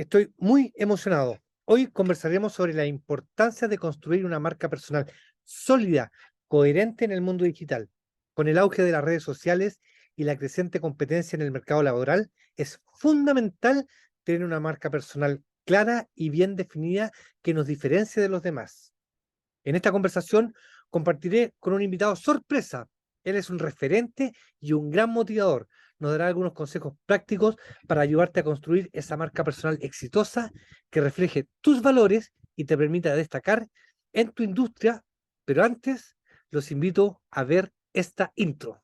Estoy muy emocionado. Hoy conversaremos sobre la importancia de construir una marca personal sólida, coherente en el mundo digital. Con el auge de las redes sociales y la creciente competencia en el mercado laboral, es fundamental tener una marca personal clara y bien definida que nos diferencie de los demás. En esta conversación compartiré con un invitado sorpresa. Él es un referente y un gran motivador. Nos dará algunos consejos prácticos para ayudarte a construir esa marca personal exitosa que refleje tus valores y te permita destacar en tu industria. Pero antes, los invito a ver esta intro.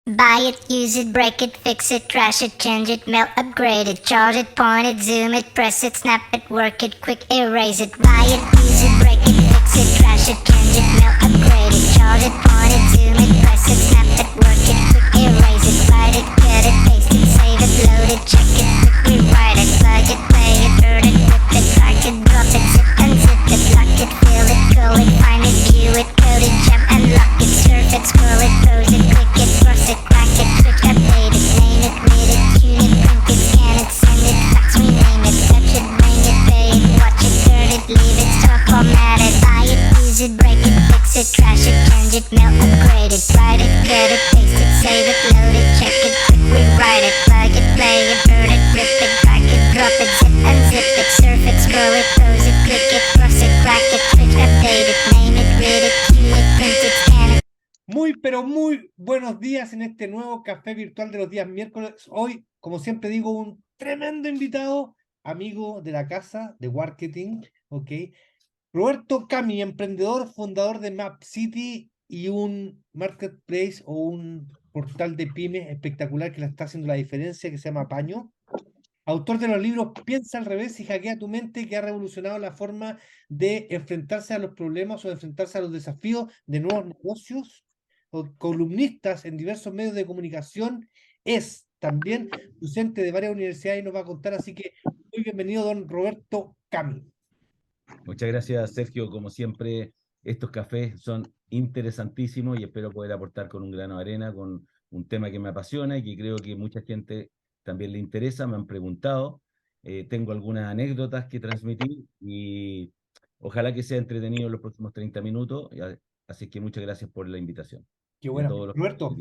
Buy it, use it, break it, fix it, trash it, change it, melt, upgrade it, charge it, point it, zoom it, press it, snap it, work it, quick erase it. Buy it, use it, break it, fix it, trash it, change it, melt, upgrade it, charge it, point it, zoom it, press it, snap it, work it, quick erase it. Write it, get it, paste it, save it, load it, check it, quick rewrite it, plug it, play it, turn it, rip it, drag it, drop it, zip unzip it, lock it, fill it, call it, find it, view it, code it, jump and lock it, surf it, scroll it, close it, click it, cross it, crack it, switch, update it, name it, read it, tune it, print it, scan it, send it, fax, rename it, touch it, bring it, pay it, watch it, turn it, leave it, stock, format it, buy it, use it, break it, fix it, trash it, change it, melt, upgrade it, write it, get it, paste it, save it, load it, check it, quick rewrite it, plug it, play it, turn it, rip it, drag it, drop it, zip unzip it, surf it, scroll it, close it, click it, cross it, crack it, switch, update it, name it, read it, tune it, print it, scan it. Muy, pero muy buenos días en este nuevo café virtual de los días miércoles. Hoy, como siempre digo, un tremendo invitado, amigo de la casa de marketing, ¿ok? Roberto Cami, emprendedor, fundador de Map City y un marketplace o un portal de pymes espectacular que la está haciendo la diferencia, que se llama Paño. Autor de los libros Piensa al revés y hackea tu mente, que ha revolucionado la forma de enfrentarse a los problemas o de enfrentarse a los desafíos de nuevos negocios. Columnistas en diversos medios de comunicación. Es también docente de varias universidades y nos va a contar, así que muy bienvenido, don Roberto Cami. Muchas gracias, Sergio. Como siempre, estos cafés son interesantísimos y espero poder aportar con un grano de arena, con un tema que me apasiona y que creo que mucha gente también le interesa. Me han preguntado, tengo algunas anécdotas que transmitir y ojalá que sea entretenido en los próximos 30 minutos. Así que muchas gracias por la invitación. Qué Y a bueno. todos los Roberto,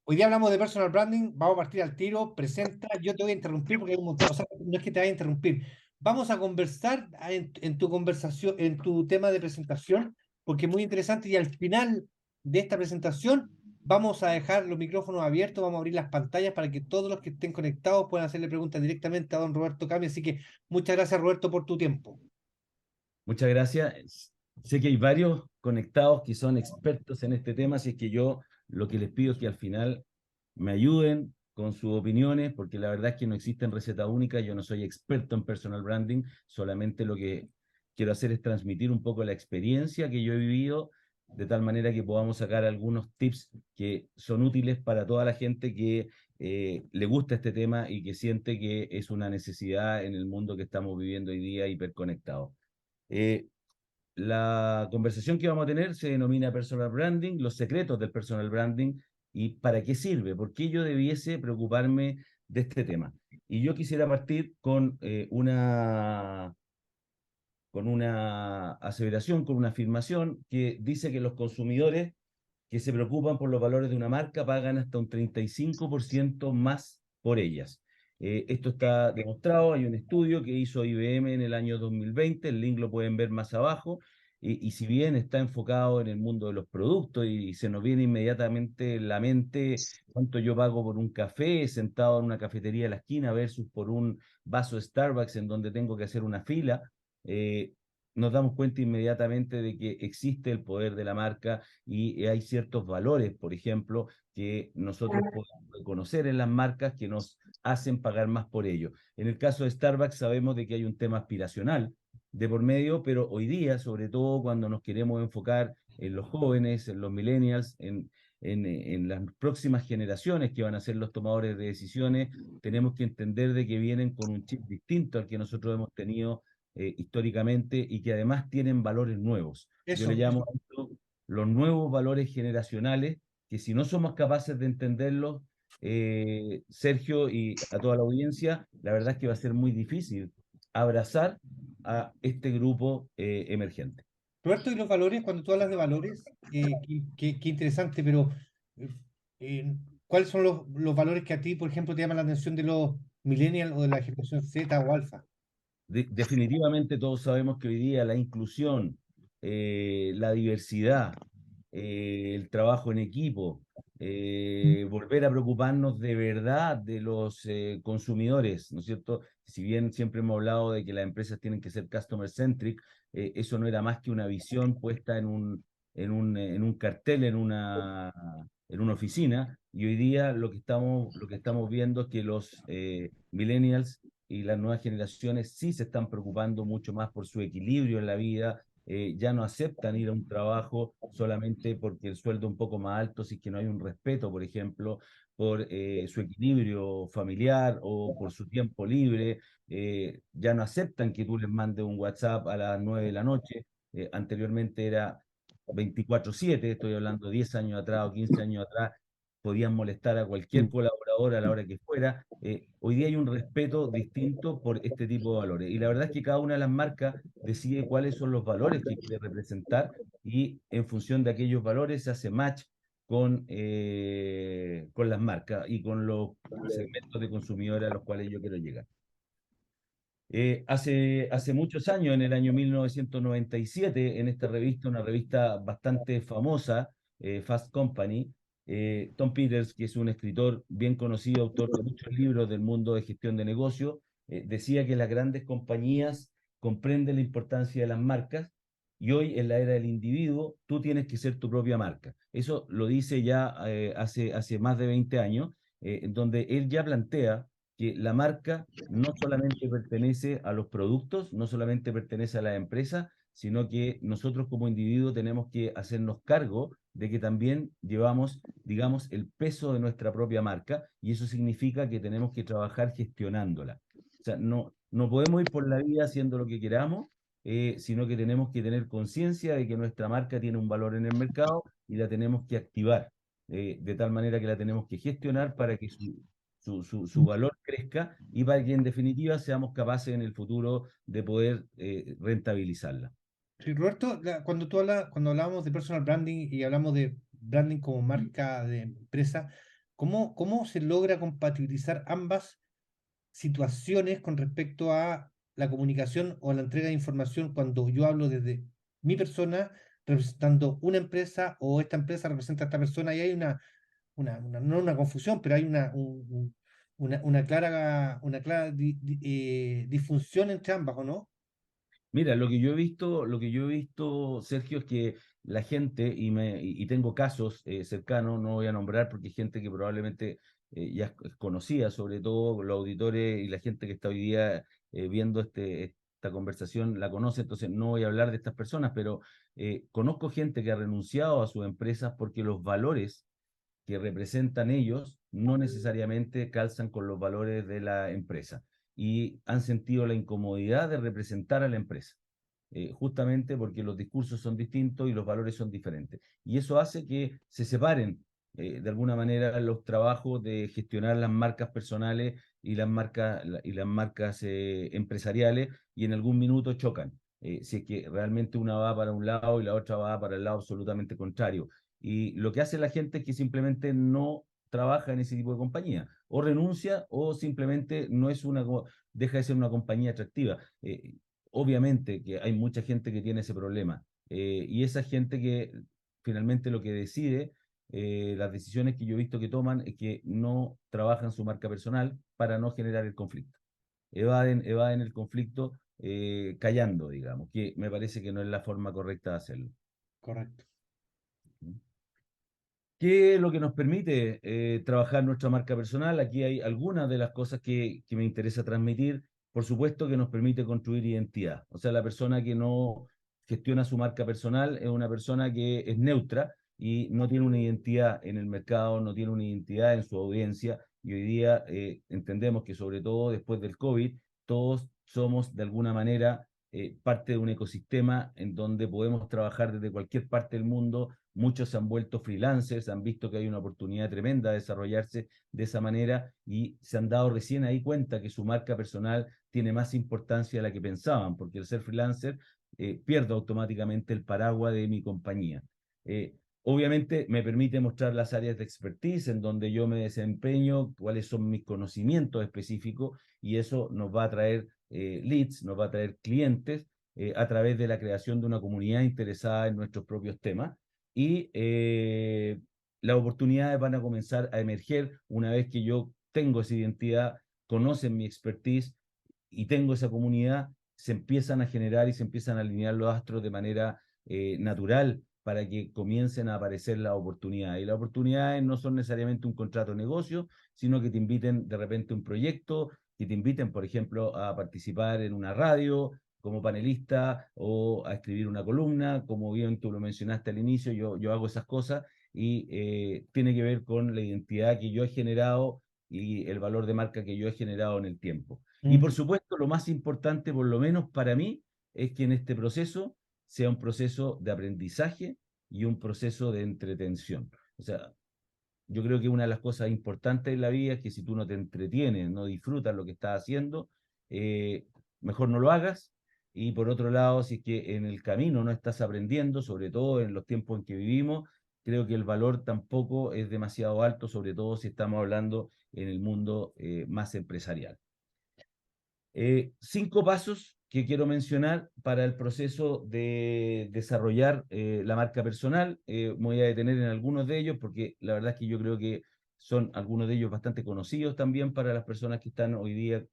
hoy día hablamos de personal branding, vamos a partir al tiro, presenta, yo te voy a interrumpir porque hay un montón, o sea, no es que te vaya a interrumpir, vamos a conversar en tu conversación, en tu tema de presentación, porque es muy interesante y al final de esta presentación vamos a dejar los micrófonos abiertos, vamos a abrir las pantallas para que todos los que estén conectados puedan hacerle preguntas directamente a don Roberto Cami, así que muchas gracias, Roberto, por tu tiempo. Muchas gracias. Sé que hay varios conectados que son expertos en este tema, así es que yo lo que les pido es que al final me ayuden con sus opiniones, porque la verdad es que no existen recetas únicas, yo no soy experto en personal branding, solamente lo que quiero hacer es transmitir un poco la experiencia que yo he vivido, de tal manera que podamos sacar algunos tips que son útiles para toda la gente que le gusta este tema y que siente que es una necesidad en el mundo que estamos viviendo hoy día hiperconectado. La conversación que vamos a tener se denomina personal branding, los secretos del personal branding y para qué sirve, por qué yo debiese preocuparme de este tema. Y yo quisiera partir con una aseveración, con una afirmación que dice que los consumidores que se preocupan por los valores de una marca pagan hasta un 35% más por ellas. Esto está demostrado, hay un estudio que hizo IBM en el año 2020, el link lo pueden ver más abajo, y si bien está enfocado en el mundo de los productos y se nos viene inmediatamente en la mente cuánto yo pago por un café sentado en una cafetería de la esquina versus por un vaso de Starbucks en donde tengo que hacer una fila, eh, nos damos cuenta inmediatamente de que existe el poder de la marca y hay ciertos valores, por ejemplo, que nosotros podemos reconocer en las marcas que nos hacen pagar más por ello. En el caso de Starbucks sabemos de que hay un tema aspiracional de por medio, pero hoy día, sobre todo cuando nos queremos enfocar en los jóvenes, en los millennials, en las próximas generaciones que van a ser los tomadores de decisiones, tenemos que entender de que vienen con un chip distinto al que nosotros hemos tenido históricamente y que además tienen valores nuevos. Yo le llamo a esto los nuevos valores generacionales, que si no somos capaces de entenderlos, Sergio, y a toda la audiencia, la verdad es que va a ser muy difícil abrazar a este grupo emergente. Roberto, y los valores, cuando tú hablas de valores, qué interesante, pero eh, eh, ¿cuáles son los valores que a ti, por ejemplo, te llaman la atención de los millennials o de la generación Z o alfa? Definitivamente todos sabemos que hoy día la inclusión, la diversidad, el trabajo en equipo, volver a preocuparnos de verdad de los consumidores, ¿no es cierto? Si bien siempre hemos hablado de que las empresas tienen que ser customer centric, eso no era más que una visión puesta en un cartel, en una oficina, y hoy día lo que estamos viendo es que los millennials y las nuevas generaciones sí se están preocupando mucho más por su equilibrio en la vida, ya no aceptan ir a un trabajo solamente porque el sueldo es un poco más alto, si es que no hay un respeto, por ejemplo, por su equilibrio familiar o por su tiempo libre, ya no aceptan que tú les mandes un WhatsApp a las 9 de la noche, anteriormente era 24/7, estoy hablando 10 años atrás o 15 años atrás, podían molestar a cualquier colaborador a la hora que fuera. Hoy día hay un respeto distinto por este tipo de valores. Y la verdad es que cada una de las marcas decide cuáles son los valores que quiere representar y en función de aquellos valores se hace match con las marcas y con los segmentos de consumidores a los cuales yo quiero llegar. Hace muchos años, en el año 1997, en esta revista, una revista bastante famosa, Fast Company, Tom Peters, que es un escritor bien conocido, autor de muchos libros del mundo de gestión de negocio, decía que las grandes compañías comprenden la importancia de las marcas y hoy en la era del individuo tú tienes que ser tu propia marca. Eso lo dice ya hace más de 20 años, en donde él ya plantea que la marca no solamente pertenece a los productos, no solamente pertenece a la empresa, sino que nosotros como individuos tenemos que hacernos cargo de que también llevamos, digamos, el peso de nuestra propia marca y eso significa que tenemos que trabajar gestionándola. O sea, no podemos ir por la vida haciendo lo que queramos, sino que tenemos que tener conciencia de que nuestra marca tiene un valor en el mercado y la tenemos que activar, de tal manera que la tenemos que gestionar para que su valor crezca y para que en definitiva seamos capaces en el futuro de poder rentabilizarla. Sí, Roberto, cuando hablamos de personal branding y hablamos de branding como marca de empresa, ¿cómo se logra compatibilizar ambas situaciones con respecto a la comunicación o la entrega de información cuando yo hablo desde mi persona representando una empresa o esta empresa representa a esta persona y hay no una confusión, pero hay una clara disfunción entre ambas, ¿o no? Mira, lo que yo he visto, Sergio, es que la gente, y tengo casos cercanos, no voy a nombrar porque hay gente que probablemente ya es conocida, sobre todo los auditores y la gente que está hoy día viendo esta conversación la conoce, entonces no voy a hablar de estas personas, pero conozco gente que ha renunciado a sus empresas porque los valores que representan ellos no necesariamente calzan con los valores de la empresa y han sentido la incomodidad de representar a la empresa, justamente porque los discursos son distintos y los valores son diferentes. Y eso hace que se separen de alguna manera los trabajos de gestionar las marcas personales y las marcas empresariales y en algún minuto chocan. Si es que realmente una va para un lado y la otra va para el lado absolutamente contrario. Y lo que hace la gente es que simplemente no trabaja en ese tipo de compañía, o renuncia o simplemente no es deja de ser una compañía atractiva. Obviamente que hay mucha gente que tiene ese problema y esa gente que finalmente lo que decide, las decisiones que yo he visto que toman es que no trabajan su marca personal para no generar el conflicto. Evaden el conflicto callando, digamos, que me parece que no es la forma correcta de hacerlo. Correcto. ¿Qué es lo que nos permite trabajar nuestra marca personal? Aquí hay algunas de las cosas que me interesa transmitir. Por supuesto que nos permite construir identidad. O sea, la persona que no gestiona su marca personal es una persona que es neutra y no tiene una identidad en el mercado, no tiene una identidad en su audiencia. Y hoy día entendemos que sobre todo después del COVID, todos somos de alguna manera parte de un ecosistema en donde podemos trabajar desde cualquier parte del mundo muchos se han vuelto freelancers, han visto que hay una oportunidad tremenda de desarrollarse de esa manera y se han dado recién ahí cuenta que su marca personal tiene más importancia de la que pensaban, porque el ser freelancer pierdo automáticamente el paraguas de mi compañía. Obviamente me permite mostrar las áreas de expertise en donde yo me desempeño, cuáles son mis conocimientos específicos, y eso nos va a traer leads, nos va a traer clientes a través de la creación de una comunidad interesada en nuestros propios temas. Y las oportunidades van a comenzar a emerger una vez que yo tengo esa identidad, conocen mi expertise y tengo esa comunidad, se empiezan a generar y se empiezan a alinear los astros de manera natural para que comiencen a aparecer las oportunidades. Y las oportunidades no son necesariamente un contrato de negocio, sino que te inviten de repente a un proyecto, que te inviten, por ejemplo, a participar en una radio como panelista o a escribir una columna, como bien tú lo mencionaste al inicio, yo hago esas cosas y tiene que ver con la identidad que yo he generado y el valor de marca que yo he generado en el tiempo. Y por supuesto, lo más importante, por lo menos para mí, es que en este proceso sea un proceso de aprendizaje y un proceso de entretención. O sea, yo creo que una de las cosas importantes en la vida es que si tú no te entretienes, no disfrutas lo que estás haciendo, eh, mejor no lo hagas. Y por otro lado, si es que en el camino no estás aprendiendo, sobre todo en los tiempos en que vivimos, creo que el valor tampoco es demasiado alto, sobre todo si estamos hablando en el mundo más empresarial. 5 pasos que quiero mencionar para el proceso de desarrollar la marca personal. Me voy a detener en algunos de ellos porque la verdad es que yo creo que son algunos de ellos bastante conocidos también para las personas que están hoy día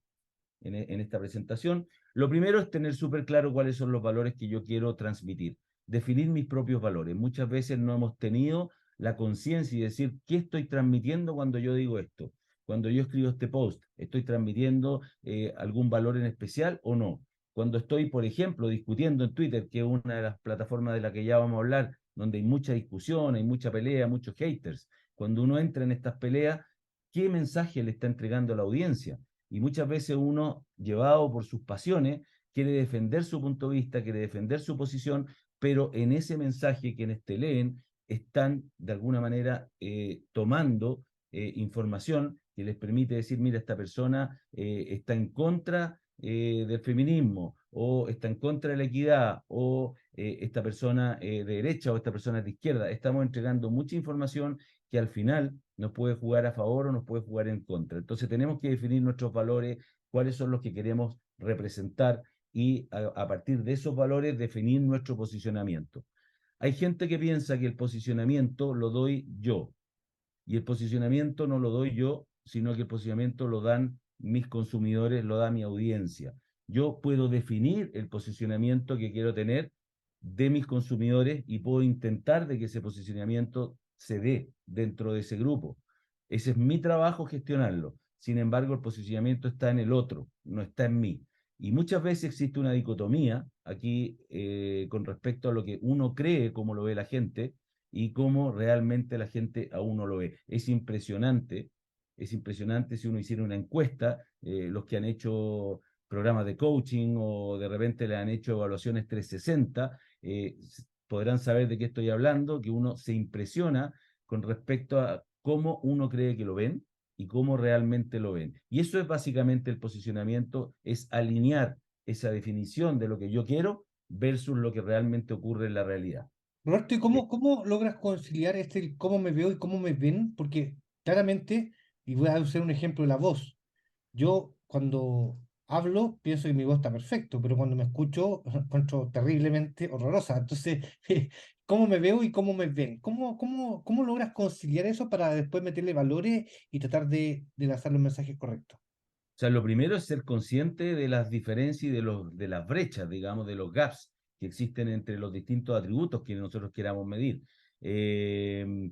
en esta presentación. Lo primero es tener súper claro cuáles son los valores que yo quiero transmitir, definir mis propios valores. Muchas veces no hemos tenido la conciencia y decir qué estoy transmitiendo cuando yo digo esto. Cuando yo escribo este post, ¿estoy transmitiendo algún valor en especial o no? Cuando estoy, por ejemplo, discutiendo en Twitter, que es una de las plataformas de la que ya vamos a hablar, donde hay mucha discusión, hay mucha pelea, muchos haters. Cuando uno entra en estas peleas, ¿qué mensaje le está entregando a la audiencia? Y muchas veces uno, llevado por sus pasiones, quiere defender su punto de vista, quiere defender su posición, pero en ese mensaje quienes te leen están de alguna manera tomando información que les permite decir, mira, esta persona está en contra del feminismo, o está en contra de la equidad, o esta persona de derecha, o esta persona de izquierda. Estamos entregando mucha información que al final nos puede jugar a favor o nos puede jugar en contra. Entonces tenemos que definir nuestros valores, cuáles son los que queremos representar y a partir de esos valores definir nuestro posicionamiento. Hay gente que piensa que el posicionamiento lo doy yo y el posicionamiento no lo doy yo, sino que el posicionamiento lo dan mis consumidores, lo da mi audiencia. Yo puedo definir el posicionamiento que quiero tener de mis consumidores y puedo intentar de que ese posicionamiento se dé dentro de ese grupo. Ese es mi trabajo gestionarlo. Sin embargo, el posicionamiento está en el otro, no está en mí. Y muchas veces existe una dicotomía aquí con respecto a lo que uno cree, cómo lo ve la gente, y cómo realmente la gente a uno lo ve. Es impresionante si uno hiciera una encuesta, los que han hecho programas de coaching o de repente le han hecho evaluaciones 360, podrán saber de qué estoy hablando, que uno se impresiona con respecto a cómo uno cree que lo ven y cómo realmente lo ven. Y eso es básicamente el posicionamiento, es alinear esa definición de lo que yo quiero versus lo que realmente ocurre en la realidad. Roberto, ¿y cómo logras conciliar el cómo me veo y cómo me ven? Porque claramente, y voy a usar un ejemplo de la voz, yo cuando hablo pienso que mi voz está perfecto, pero cuando me escucho encuentro terriblemente horrorosa. Entonces, ¿cómo me veo y cómo me ven? ¿Cómo logras conciliar eso para después meterle valores y tratar de lanzar los mensajes correctos? O sea, lo primero es ser consciente de las diferencias y de las brechas, digamos, de los gaps que existen entre los distintos atributos que nosotros queramos medir. Eh,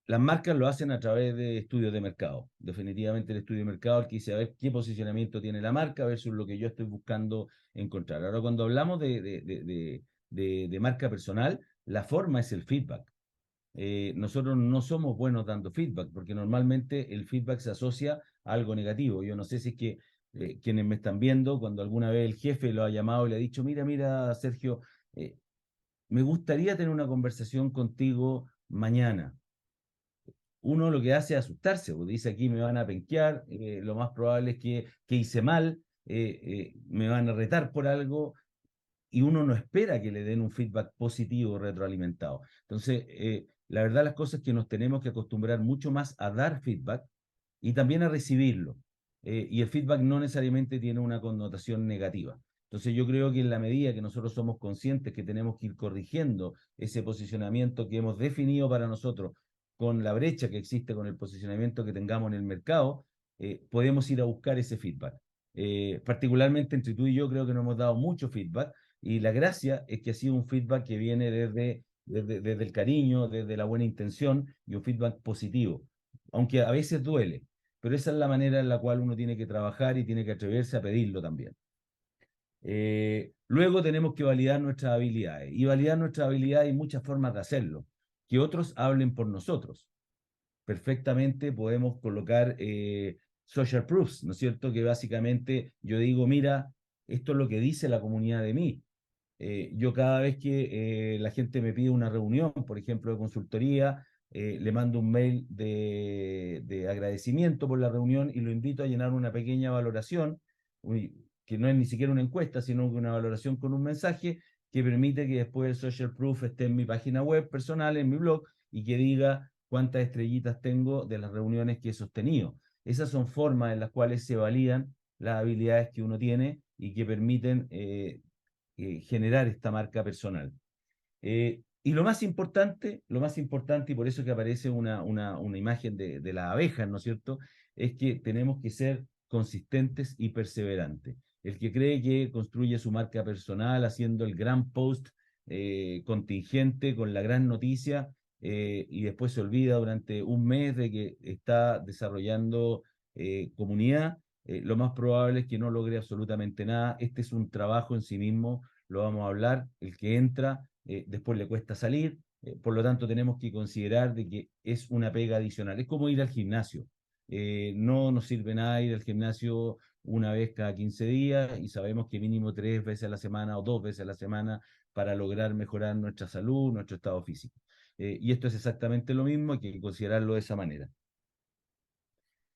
las marcas lo hacen a través de estudios de mercado. Definitivamente el estudio de mercado que dice a ver qué posicionamiento tiene la marca versus lo que yo estoy buscando encontrar. Ahora, cuando hablamos de marca personal, la forma es el feedback. Nosotros no somos buenos dando feedback, porque normalmente el feedback se asocia a algo negativo. Yo no sé si es que quienes me están viendo, cuando alguna vez el jefe lo ha llamado y le ha dicho, mira, Sergio, me gustaría tener una conversación contigo mañana. Uno lo que hace es asustarse, pues dice aquí me van a penquear, lo más probable es que hice mal, me van a retar por algo, y uno no espera que le den un feedback positivo retroalimentado. Entonces, la verdad las cosas es que nos tenemos que acostumbrar mucho más a dar feedback y también a recibirlo. Y el feedback no necesariamente tiene una connotación negativa. Entonces yo creo que en la medida que nosotros somos conscientes que tenemos que ir corrigiendo ese posicionamiento que hemos definido para nosotros con la brecha que existe con el posicionamiento que tengamos en el mercado, podemos ir a buscar ese feedback. Particularmente entre tú y yo creo que nos hemos dado mucho feedback y la gracia es que ha sido un feedback que viene desde el cariño, desde la buena intención y un feedback positivo, aunque a veces duele, pero esa es la manera en la cual uno tiene que trabajar y tiene que atreverse a pedirlo también. Luego tenemos que validar nuestras habilidades y validar nuestras habilidades hay muchas formas de hacerlo, que otros hablen por nosotros. Perfectamente podemos colocar social proofs, ¿no es cierto? Que básicamente yo digo, mira, esto es lo que dice la comunidad de mí. Yo cada vez que la gente me pide una reunión, por ejemplo, de consultoría, le mando un mail de agradecimiento por la reunión y lo invito a llenar una pequeña valoración, que no es ni siquiera una encuesta, sino una valoración con un mensaje que permite que después el social proof esté en mi página web personal, en mi blog, y que diga cuántas estrellitas tengo de las reuniones que he sostenido. Esas son formas en las cuales se validan las habilidades que uno tiene y que permiten generar esta marca personal. Y lo más importante, y por eso que aparece una imagen de las abejas, ¿no es cierto? Es que tenemos que ser consistentes y perseverantes. El que cree que construye su marca personal haciendo el gran post contingente con la gran noticia y después se olvida durante un mes de que está desarrollando comunidad, lo más probable es que no logre absolutamente nada. Este es un trabajo en sí mismo, lo vamos a hablar, el que entra, después le cuesta salir, por lo tanto tenemos que considerar de que es una pega adicional. Es como ir al gimnasio. No nos sirve nada ir al gimnasio una vez cada 15 días y sabemos que mínimo 3 veces a la semana o 2 veces a la semana para lograr mejorar nuestra salud, nuestro estado físico. Y esto es exactamente lo mismo, hay que considerarlo de esa manera.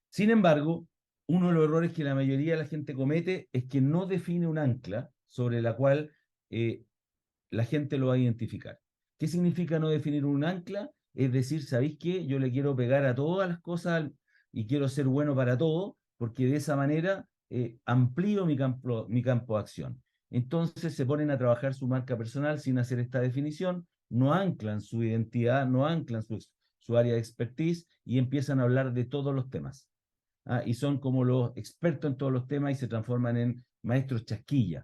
Sin embargo, uno de los errores que la mayoría de la gente comete es que no define un ancla sobre la cual la gente lo va a identificar. ¿Qué significa no definir un ancla? Es decir, ¿sabéis qué? Yo le quiero pegar a todas las cosas y quiero ser bueno para todo, porque de esa manera amplío mi campo de acción. Entonces se ponen a trabajar su marca personal sin hacer esta definición, no anclan su identidad, no anclan su área de expertise y empiezan a hablar de todos los temas. Y son como los expertos en todos los temas y se transforman en maestros chasquilla.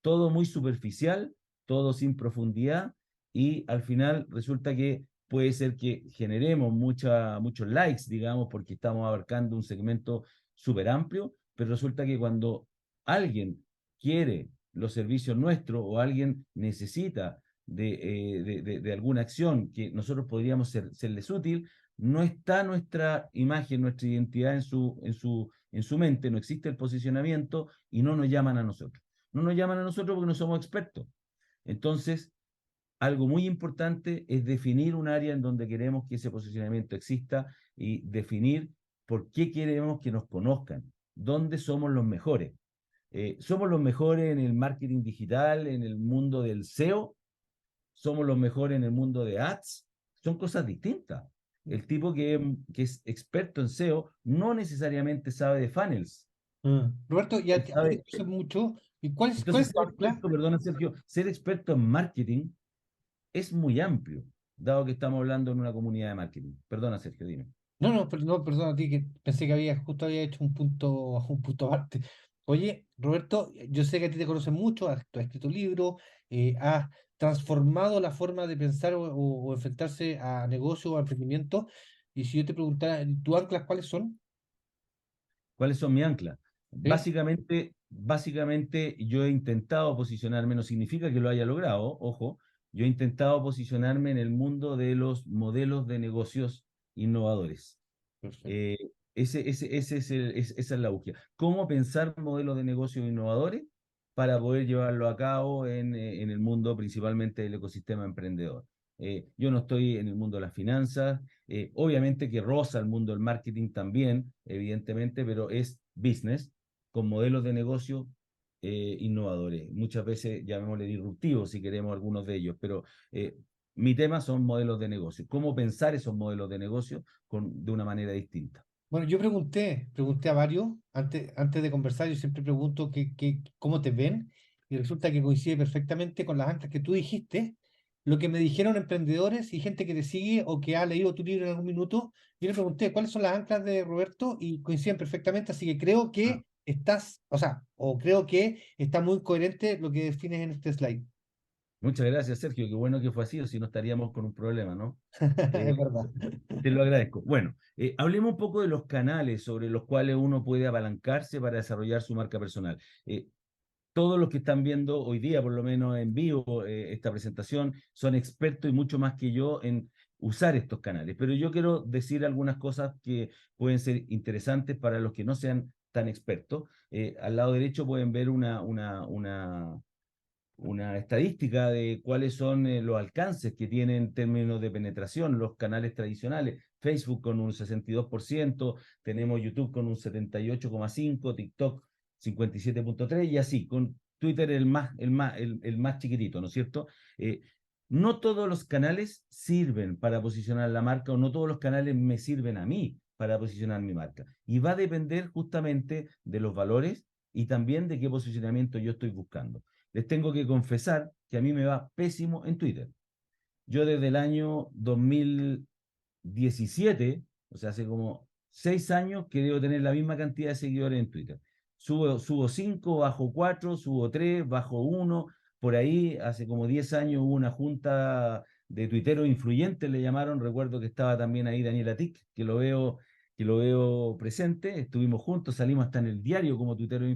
Todo muy superficial, todo sin profundidad y al final resulta que puede ser que generemos muchos likes, digamos, porque estamos abarcando un segmento súper amplio, pero resulta que cuando alguien quiere los servicios nuestros o alguien necesita de alguna acción que nosotros podríamos serles útil, no está nuestra imagen, nuestra identidad en su mente, no existe el posicionamiento y no nos llaman a nosotros. No nos llaman a nosotros porque no somos expertos. Entonces, algo muy importante es definir un área en donde queremos que ese posicionamiento exista y definir por qué queremos que nos conozcan, dónde somos los mejores. ¿Somos los mejores en el marketing digital, en el mundo del SEO? ¿Somos los mejores en el mundo de ads? Son cosas distintas. El tipo que es experto en SEO no necesariamente sabe de funnels. Roberto, ya Él a ti te sabe, conoces mucho. ¿Y cuál entonces, es tu ancla? perdona Sergio, ser experto en marketing es muy amplio, dado que estamos hablando en una comunidad de marketing. Perdona Sergio, dime. No, no, no, perdón a ti, que pensé que justo había hecho un punto aparte. Oye, Roberto, yo sé que a ti te conocen mucho, tú has escrito libros, has transformado la forma de pensar o enfrentarse a negocios o a emprendimiento. Y si yo te preguntara, ¿tus anclas cuáles son? ¿Cuáles son mis anclas? ¿Sí? Básicamente yo he intentado posicionarme, no significa que lo haya logrado, ojo, yo he intentado posicionarme en el mundo de los modelos de negocios innovadores. Perfecto. Eh, esa es la búsqueda. ¿Cómo pensar modelos de negocios innovadores para poder llevarlo a cabo en el mundo principalmente del ecosistema emprendedor. Yo no estoy en el mundo de las finanzas, obviamente que roza el mundo del marketing también, evidentemente, pero es business con modelos de negocio innovadores, muchas veces llamémosle disruptivos si queremos algunos de ellos, pero mi tema son modelos de negocio, cómo pensar esos modelos de negocio de una manera distinta. Bueno, yo pregunté a varios, antes de conversar, yo siempre pregunto cómo te ven, y resulta que coincide perfectamente con las anclas que tú dijiste, lo que me dijeron emprendedores y gente que te sigue o que ha leído tu libro en algún minuto. Yo le pregunté cuáles son las anclas de Roberto y coinciden perfectamente, así que creo Ah, que estás, o sea, o creo que está muy coherente lo que defines en este slide. muchas gracias, Sergio, qué bueno que fue así, o si no estaríamos con un problema, ¿no? Es Eh, verdad. Te lo agradezco. Bueno, hablemos un poco de los canales sobre los cuales uno puede apalancarse para desarrollar su marca personal. Todos los que están viendo hoy día, por lo menos en vivo, esta presentación, son expertos y mucho más que yo en usar estos canales. Pero yo quiero decir algunas cosas que pueden ser interesantes para los que no sean tan expertos. Al lado derecho pueden ver una estadística de cuáles son los alcances que tienen en términos de penetración los canales tradicionales. Facebook con un 62%, tenemos YouTube con un 78,5%, TikTok 57,3% y así, con Twitter el más chiquitito, ¿no es cierto? Eh, no todos los canales sirven para posicionar la marca o no todos los canales me sirven a mí para posicionar mi marca. Y va a depender justamente de los valores y también de qué posicionamiento yo estoy buscando. Les tengo que confesar que a mí me va pésimo en Twitter. Yo desde el año 2017, o sea, hace como 6 años, que debo tener la misma cantidad de seguidores en Twitter. Subo 5, bajo 4, subo 3, bajo 1. Por ahí, hace como 10 años hubo una junta de tuiteros influyentes, le llamaron. Recuerdo que estaba también ahí Daniela Tic, que lo veo presente. Estuvimos juntos, salimos hasta en el diario como tuitero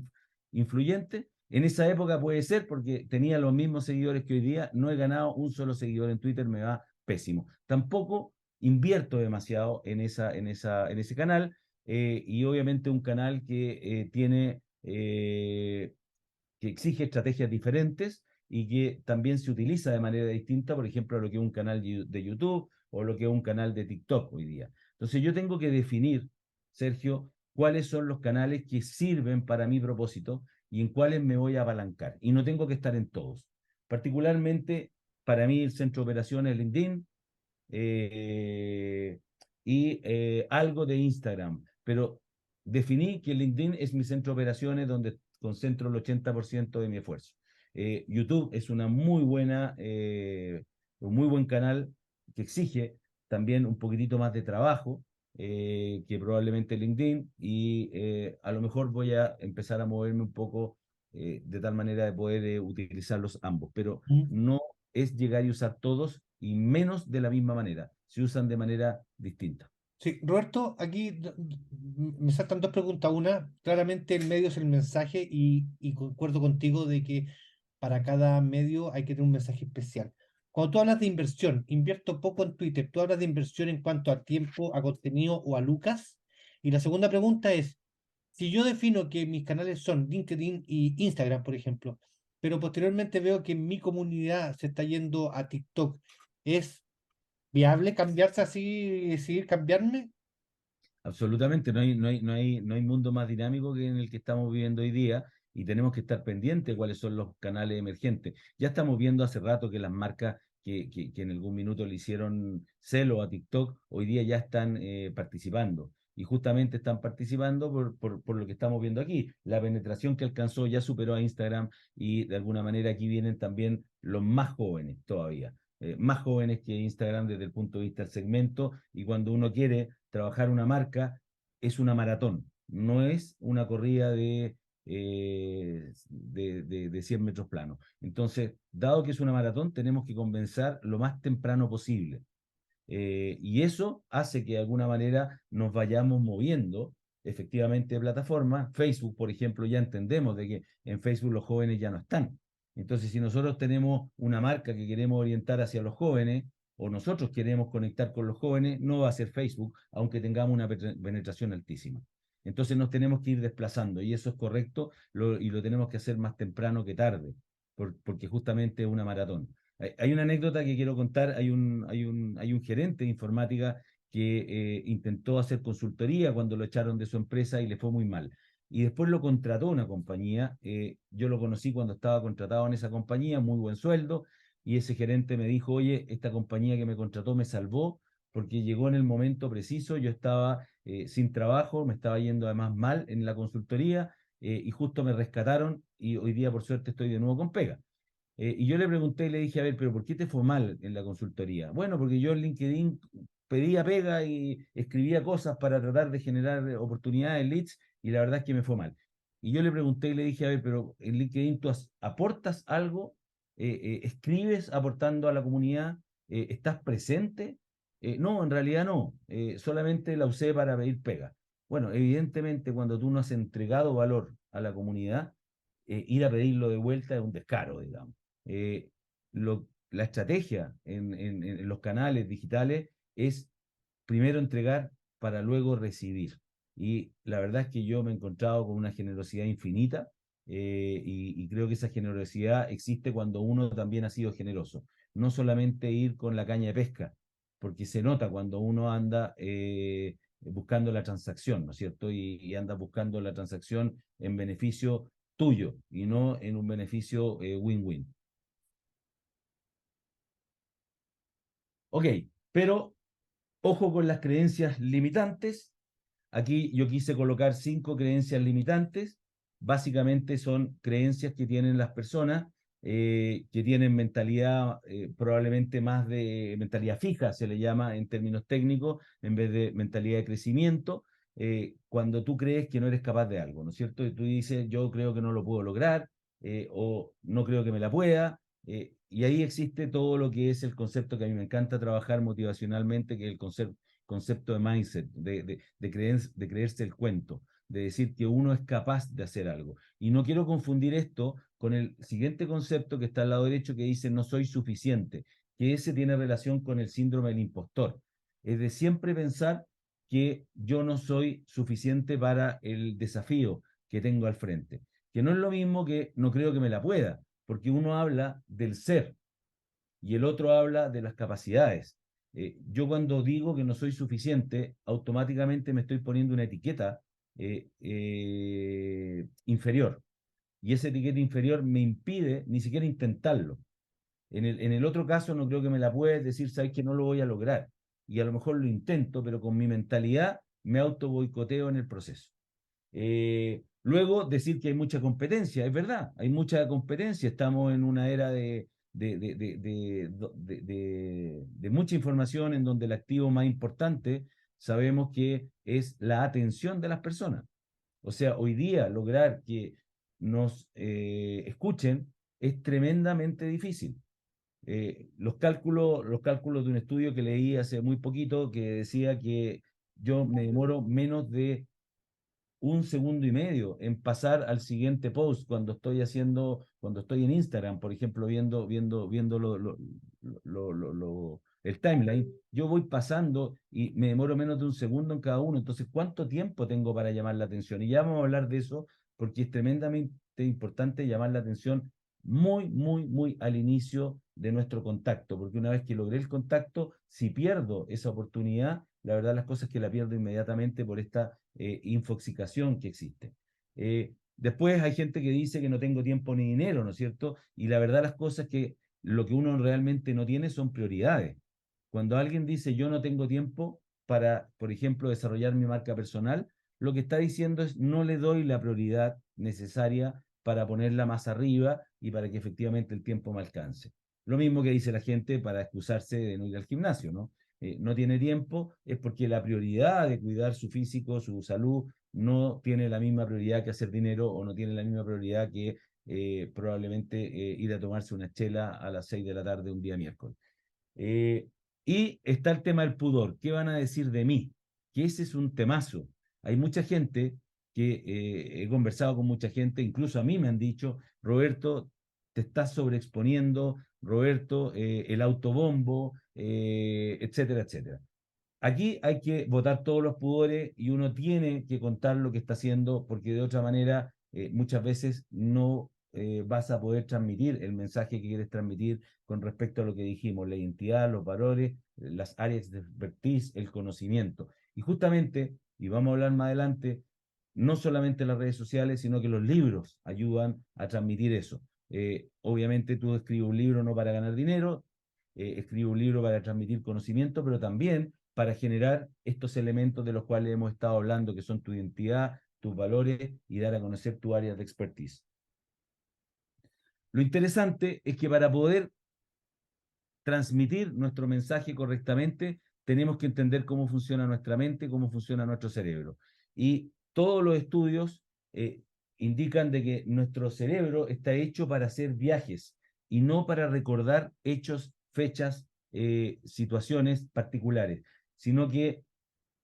influyente. En esa época puede ser porque tenía los mismos seguidores que hoy día. No he ganado un solo seguidor en Twitter, me va pésimo. Tampoco invierto demasiado en ese canal y obviamente un canal que exige estrategias diferentes y que también se utiliza de manera distinta, por ejemplo, a lo que es un canal de YouTube o lo que es un canal de TikTok hoy día. Entonces yo tengo que definir, Sergio, cuáles son los canales que sirven para mi propósito y en cuáles me voy a apalancar. Y no tengo que estar en todos. Particularmente, para mí el centro de operaciones es LinkedIn, eh, y algo de Instagram, pero definí que LinkedIn es mi centro de operaciones donde concentro el 80% de mi esfuerzo. YouTube es un muy buen canal que exige también un poquitito más de trabajo que probablemente LinkedIn y a lo mejor voy a empezar a moverme un poco de tal manera de poder utilizarlos ambos, pero no es llegar y usar todos y menos de la misma manera. Se usan de manera distinta. Sí, Roberto, aquí me saltan dos preguntas. Una, claramente el medio es el mensaje y concuerdo contigo de que para cada medio hay que tener un mensaje especial. Cuando tú hablas de inversión, invierto poco en Twitter, tú hablas de inversión en cuanto a tiempo, a contenido o a lucas. Y la segunda pregunta es, si yo defino que mis canales son LinkedIn y Instagram, por ejemplo, pero posteriormente veo que mi comunidad se está yendo a TikTok, ¿es viable cambiarse así y decidir cambiarme? Absolutamente, no hay mundo más dinámico que en el que estamos viviendo hoy día y tenemos que estar pendientes de cuáles son los canales emergentes. Ya estamos viendo hace rato que las marcas que en algún minuto le hicieron celo a TikTok, hoy día ya están participando. Y justamente están participando por lo que estamos viendo aquí. La penetración que alcanzó ya superó a Instagram y de alguna manera aquí vienen también los más jóvenes todavía. Más jóvenes que Instagram desde el punto de vista del segmento y cuando uno quiere trabajar una marca es una maratón, no es una corrida de 100 metros planos. Entonces, dado que es una maratón, tenemos que comenzar lo más temprano posible. Y eso hace que de alguna manera nos vayamos moviendo efectivamente de plataforma. Facebook, por ejemplo, ya entendemos de que en Facebook los jóvenes ya no están. Entonces, si nosotros tenemos una marca que queremos orientar hacia los jóvenes, o nosotros queremos conectar con los jóvenes, no va a ser Facebook, aunque tengamos una penetración altísima. Entonces nos tenemos que ir desplazando y eso es correcto y lo tenemos que hacer más temprano que tarde, porque justamente es una maratón. Hay una anécdota que quiero contar, hay un gerente de informática que intentó hacer consultoría cuando lo echaron de su empresa y le fue muy mal. Y después lo contrató una compañía, yo lo conocí cuando estaba contratado en esa compañía, muy buen sueldo, y ese gerente me dijo, oye, esta compañía que me contrató me salvó porque llegó en el momento preciso, yo estaba sin trabajo, me estaba yendo además mal en la consultoría y justo me rescataron y hoy día por suerte estoy de nuevo con pega. Y yo le pregunté y le dije, a ver, pero ¿por qué te fue mal en la consultoría? Bueno, porque yo en LinkedIn pedía pega y escribía cosas para tratar de generar oportunidades, leads, y la verdad es que me fue mal. Y yo le pregunté y le dije, a ver, pero en LinkedIn tú aportas algo, escribes aportando a la comunidad, estás presente. No, en realidad no, solamente la usé para pedir pega. Bueno, evidentemente cuando tú no has entregado valor a la comunidad, ir a pedirlo de vuelta es un descaro, digamos. Eh, la estrategia en los canales digitales es primero entregar para luego recibir. Y la verdad es que yo me he encontrado con una generosidad infinita y creo que esa generosidad existe cuando uno también ha sido generoso. No solamente ir con la caña de pesca, porque se nota cuando uno anda buscando la transacción, ¿no es cierto? Y anda buscando la transacción en beneficio tuyo y no en un beneficio win-win. Ok, pero ojo con las creencias limitantes. Aquí yo quise colocar 5 creencias limitantes. Básicamente son creencias que tienen las personas que tienen mentalidad probablemente más de mentalidad fija, se le llama en términos técnicos, en vez de mentalidad de crecimiento, cuando tú crees que no eres capaz de algo, ¿no es cierto? Y tú dices, yo creo que no lo puedo lograr o no creo que me la pueda. Y ahí existe todo lo que es el concepto que a mí me encanta trabajar motivacionalmente, que es el concepto de mindset, de creerse el cuento, de decir que uno es capaz de hacer algo. Y no quiero confundir esto con el siguiente concepto que está al lado derecho que dice no soy suficiente, que ese tiene relación con el síndrome del impostor. Es de siempre pensar que yo no soy suficiente para el desafío que tengo al frente, que no es lo mismo que no creo que me la pueda, porque uno habla del ser y el otro habla de las capacidades. Yo cuando digo que no soy suficiente, automáticamente me estoy poniendo una etiqueta inferior. Y esa etiqueta inferior me impide ni siquiera intentarlo. En el otro caso no creo que me la puedes decir, sabes que no lo voy a lograr. Y a lo mejor lo intento, pero con mi mentalidad me auto boicoteo en el proceso. Luego decir que hay mucha competencia, es verdad, hay mucha competencia, estamos en una era de mucha información en donde el activo más importante sabemos que es la atención de las personas. O sea, hoy día lograr que nos escuchen es tremendamente difícil. Los cálculos de un estudio que leí hace muy poquito que decía que yo me demoro menos de 1 segundo y medio en pasar al siguiente post cuando estoy en Instagram, por ejemplo, viendo el timeline, yo voy pasando y me demoro menos de 1 segundo en cada uno. Entonces, ¿cuánto tiempo tengo para llamar la atención? Y ya vamos a hablar de eso porque es tremendamente importante llamar la atención muy, muy, muy al inicio de nuestro contacto, porque una vez que logré el contacto, si pierdo esa oportunidad, la verdad las cosas es que la pierdo inmediatamente por esta infoxicación que existe. Después hay gente que dice que no tengo tiempo ni dinero, ¿no es cierto? Y la verdad las cosas es que lo que uno realmente no tiene son prioridades. Cuando alguien dice yo no tengo tiempo para, por ejemplo, desarrollar mi marca personal, lo que está diciendo es no le doy la prioridad necesaria para ponerla más arriba y para que efectivamente el tiempo me alcance. Lo mismo que dice la gente para excusarse de no ir al gimnasio, ¿no? No tiene tiempo, es porque la prioridad de cuidar su físico, su salud, no tiene la misma prioridad que hacer dinero o no tiene la misma prioridad que probablemente ir a tomarse una chela a las 6 de la tarde un día miércoles. Eh, y está el tema del pudor. ¿Qué van a decir de mí? Que ese es un temazo. Hay mucha gente que he conversado con mucha gente, incluso a mí me han dicho, Roberto, te estás sobreexponiendo, Roberto, el autobombo, etcétera, etcétera. Aquí hay que botar todos los pudores y uno tiene que contar lo que está haciendo, porque de otra manera muchas veces no vas a poder transmitir el mensaje que quieres transmitir con respecto a lo que dijimos, la identidad, los valores, las áreas de expertise, el conocimiento. Y justamente, y vamos a hablar más adelante, no solamente las redes sociales, sino que los libros ayudan a transmitir eso. Obviamente tú escribes un libro no para ganar dinero, escribes un libro para transmitir conocimiento, pero también para generar estos elementos de los cuales hemos estado hablando, que son tu identidad, tus valores y dar a conocer tu área de expertise. Lo interesante es que para poder transmitir nuestro mensaje correctamente, tenemos que entender cómo funciona nuestra mente, cómo funciona nuestro cerebro. Y todos los estudios indican de que nuestro cerebro está hecho para hacer viajes y no para recordar hechos, fechas, situaciones particulares, sino que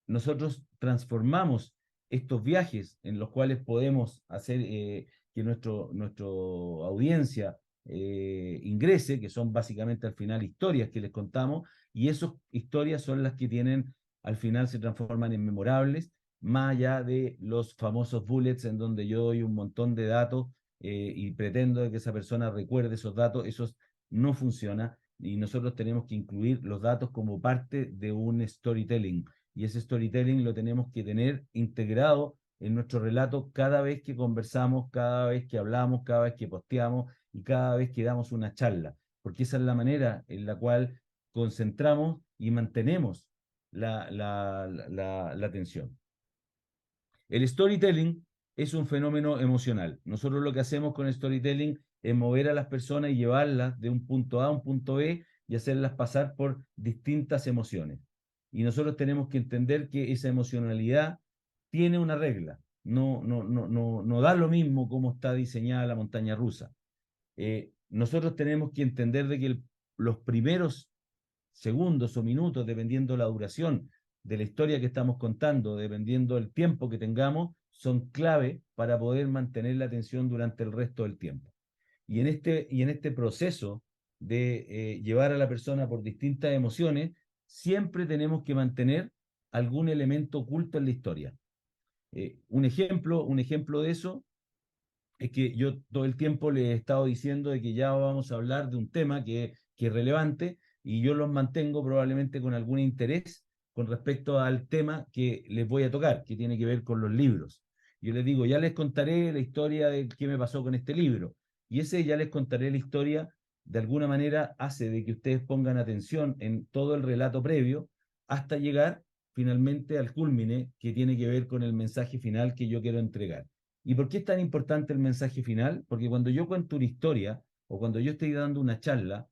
nosotros transformamos estos viajes en los cuales podemos hacer que nuestro audiencia ingrese, que son básicamente al final historias que les contamos, y esas historias son las que tienen, al final se transforman en memorables, más allá de los famosos bullets en donde yo doy un montón de datos y pretendo que esa persona recuerde esos datos, eso no funciona, y nosotros tenemos que incluir los datos como parte de un storytelling, y ese storytelling lo tenemos que tener integrado en nuestro relato cada vez que conversamos, cada vez que hablamos, cada vez que posteamos y cada vez que damos una charla, porque esa es la manera en la cual concentramos y mantenemos la atención. El storytelling es un fenómeno emocional. Nosotros lo que hacemos con el storytelling es mover a las personas y llevarlas de un punto A a un punto B y hacerlas pasar por distintas emociones. Y nosotros tenemos que entender que esa emocionalidad tiene una regla. No da lo mismo cómo está diseñada la montaña rusa. Nosotros tenemos que entender de que los primeros segundos o minutos, dependiendo la duración de la historia que estamos contando, dependiendo del tiempo que tengamos, son clave para poder mantener la atención durante el resto del tiempo. Y en este proceso de llevar a la persona por distintas emociones, siempre tenemos que mantener algún elemento oculto en la historia. Un ejemplo de eso es que yo todo el tiempo le he estado diciendo de que ya vamos a hablar de un tema que es relevante y yo los mantengo probablemente con algún interés con respecto al tema que les voy a tocar, que tiene que ver con los libros. Yo les digo, ya les contaré la historia de qué me pasó con este libro. Y ese ya les contaré la historia, de alguna manera hace de que ustedes pongan atención en todo el relato previo hasta llegar finalmente al cúlmine que tiene que ver con el mensaje final que yo quiero entregar. ¿Y por qué es tan importante el mensaje final? Porque cuando yo cuento una historia o cuando yo estoy dando una charla,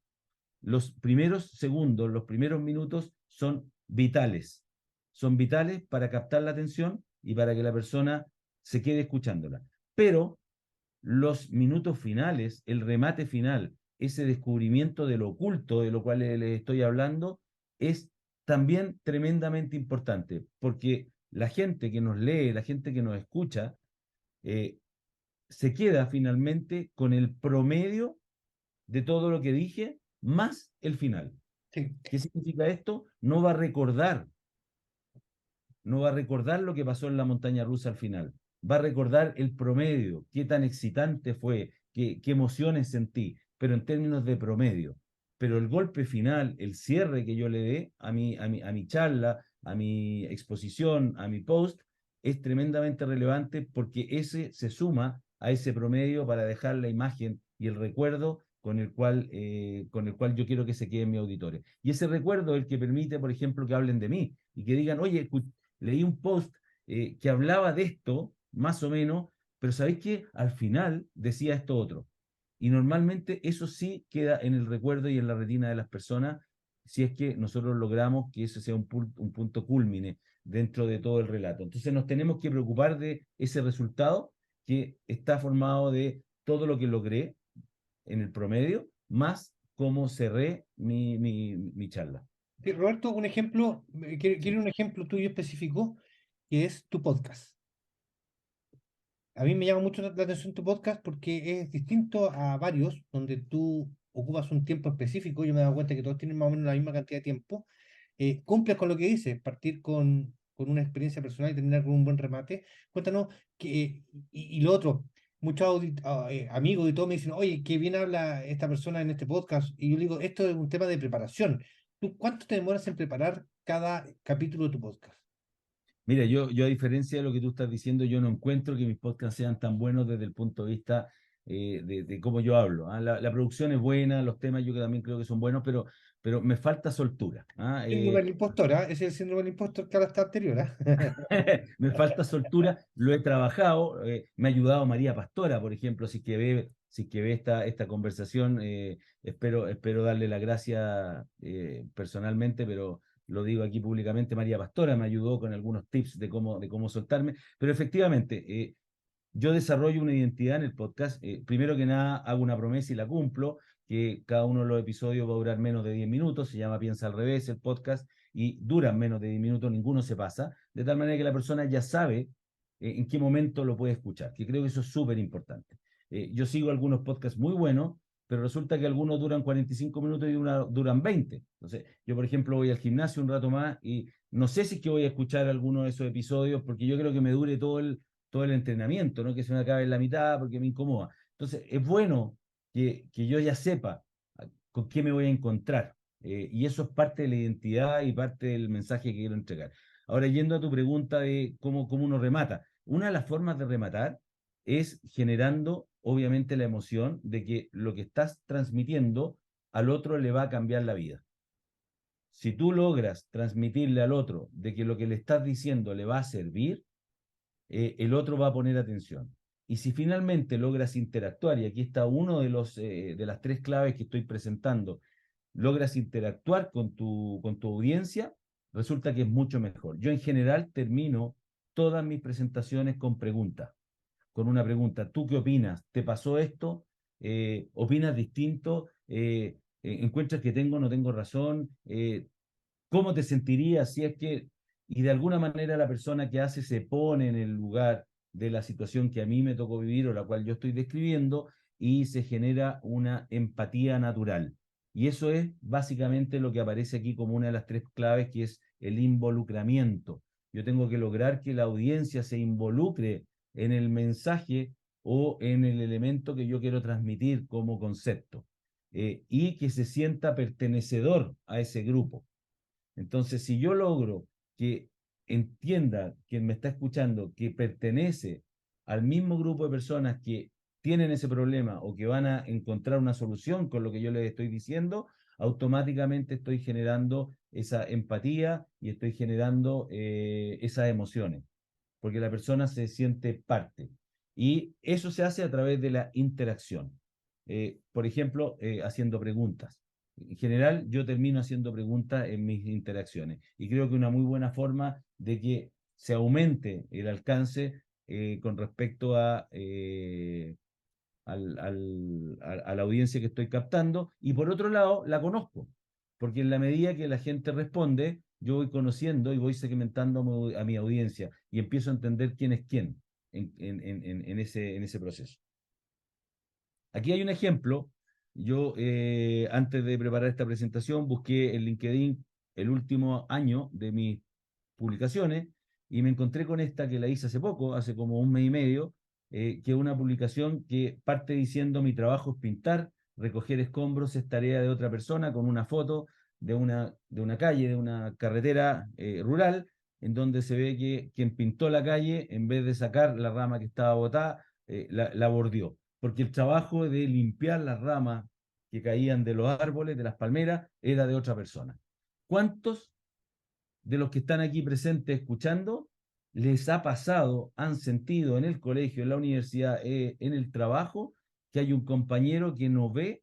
los primeros segundos, los primeros minutos son vitales. Son vitales para captar la atención y para que la persona se quede escuchándola. Pero los minutos finales, el remate final, ese descubrimiento de lo oculto de lo cual les estoy hablando, es también tremendamente importante, porque la gente que nos lee, la gente que nos escucha, eh, se queda finalmente con el promedio de todo lo que dije, más el final. Sí. ¿Qué significa esto? No va a recordar lo que pasó en la montaña rusa al final. Va a recordar el promedio, qué tan excitante fue, qué emociones sentí, pero en términos de promedio. Pero el golpe final, el cierre que yo le dé a mi charla, a mi exposición, a mi post, es tremendamente relevante porque ese se suma a ese promedio para dejar la imagen y el recuerdo con el cual yo quiero que se quede en mi auditorio. Y ese recuerdo es el que permite, por ejemplo, que hablen de mí y que digan, oye, leí un post que hablaba de esto, más o menos, pero ¿sabéis qué? Al final decía esto otro. Y normalmente eso sí queda en el recuerdo y en la retina de las personas, si es que nosotros logramos que eso sea un punto cúlmine dentro de todo el relato. Entonces nos tenemos que preocupar de ese resultado que está formado de todo lo que logré en el promedio, más cómo cerré mi charla. Sí, Roberto, un ejemplo, quiero Sí. un ejemplo tuyo específico, que es tu podcast. A mí me llama mucho la atención tu podcast porque es distinto a varios donde tú ocupas un tiempo específico. Yo me he dado cuenta que todos tienen más o menos la misma cantidad de tiempo cumples con lo que dices, partir con una experiencia personal y terminar con un buen remate. Cuéntanos, y lo otro, muchos amigos y todo me dicen, oye, qué bien habla esta persona en este podcast. Y yo digo, esto es un tema de preparación. ¿Tú cuánto te demoras en preparar cada capítulo de tu podcast? Mira, yo a diferencia de lo que tú estás diciendo, yo no encuentro que mis podcasts sean tan buenos desde el punto de vista de cómo yo hablo. ¿Ah? La producción es buena, los temas yo que también creo que son buenos, pero me falta soltura. ¿Ah? Síndrome del impostor, ¿ah? Ese es el síndrome del impostor que ahora está anterior, ¿ah? Me falta soltura, lo he trabajado, me ha ayudado María Pastora, por ejemplo, si que ve esta conversación, espero darle la gracia personalmente, pero lo digo aquí públicamente, María Pastora me ayudó con algunos tips de cómo soltarme, pero efectivamente, yo desarrollo una identidad en el podcast. Primero que nada, hago una promesa y la cumplo, que cada uno de los episodios va a durar menos de 10 minutos, se llama Piensa al revés el podcast, y duran menos de 10 minutos, ninguno se pasa, de tal manera que la persona ya sabe en qué momento lo puede escuchar, que creo que eso es súper importante. Yo sigo algunos podcasts muy buenos, pero resulta que algunos duran 45 minutos y duran 20. Entonces, yo, por ejemplo, voy al gimnasio un rato más y no sé si es que voy a escuchar alguno de esos episodios, porque yo creo que me dure todo el entrenamiento, no que se me acabe en la mitad porque me incomoda. Entonces, es bueno que yo ya sepa con qué me voy a encontrar. Y eso es parte de la identidad y parte del mensaje que quiero entregar. Ahora, yendo a tu pregunta de cómo uno remata, una de las formas de rematar es generando, obviamente, la emoción de que lo que estás transmitiendo al otro le va a cambiar la vida. Si tú logras transmitirle al otro de que lo que le estás diciendo le va a servir, el otro va a poner atención. Y si finalmente logras interactuar, y aquí está uno de las tres claves que estoy presentando, logras interactuar con tu audiencia, resulta que es mucho mejor. Yo en general termino todas mis presentaciones con una pregunta. ¿Tú qué opinas? ¿Te pasó esto? ¿Opinas distinto? ¿Encuentras que tengo o no tengo razón? ¿Cómo te sentirías si es que, y de alguna manera la persona que hace se pone en el lugar de la situación que a mí me tocó vivir o la cual yo estoy describiendo y se genera una empatía natural? Y eso es básicamente lo que aparece aquí como una de las tres claves, que es el involucramiento. Yo tengo que lograr que la audiencia se involucre en el mensaje o en el elemento que yo quiero transmitir como concepto, y que se sienta pertenecedor a ese grupo. Entonces, si yo logro que entienda quien me está escuchando que pertenece al mismo grupo de personas que tienen ese problema o que van a encontrar una solución con lo que yo les estoy diciendo, automáticamente estoy generando esa empatía y estoy generando esas emociones, porque la persona se siente parte. Y eso se hace a través de la interacción. Por ejemplo, haciendo preguntas. En general, yo termino haciendo preguntas en mis interacciones y creo que una muy buena forma de que se aumente el alcance con respecto a la audiencia que estoy captando, y por otro lado, la conozco, porque en la medida que la gente responde, yo voy conociendo y voy segmentando a mi audiencia y empiezo a entender quién es quién en ese proceso. Aquí hay un ejemplo. Yo, antes de preparar esta presentación, busqué en LinkedIn el último año de mis publicaciones y me encontré con esta que la hice hace poco, hace como un mes y medio, que es una publicación que parte diciendo: mi trabajo es pintar, recoger escombros es tarea de otra persona, con una foto de una calle, de una carretera rural, en donde se ve que quien pintó la calle, en vez de sacar la rama que estaba botada, la bordeó, porque el trabajo de limpiar las ramas que caían de los árboles, de las palmeras, era de otra persona. ¿Cuántos de los que están aquí presentes escuchando les ha pasado, han sentido en el colegio, en la universidad, en el trabajo, que hay un compañero que no ve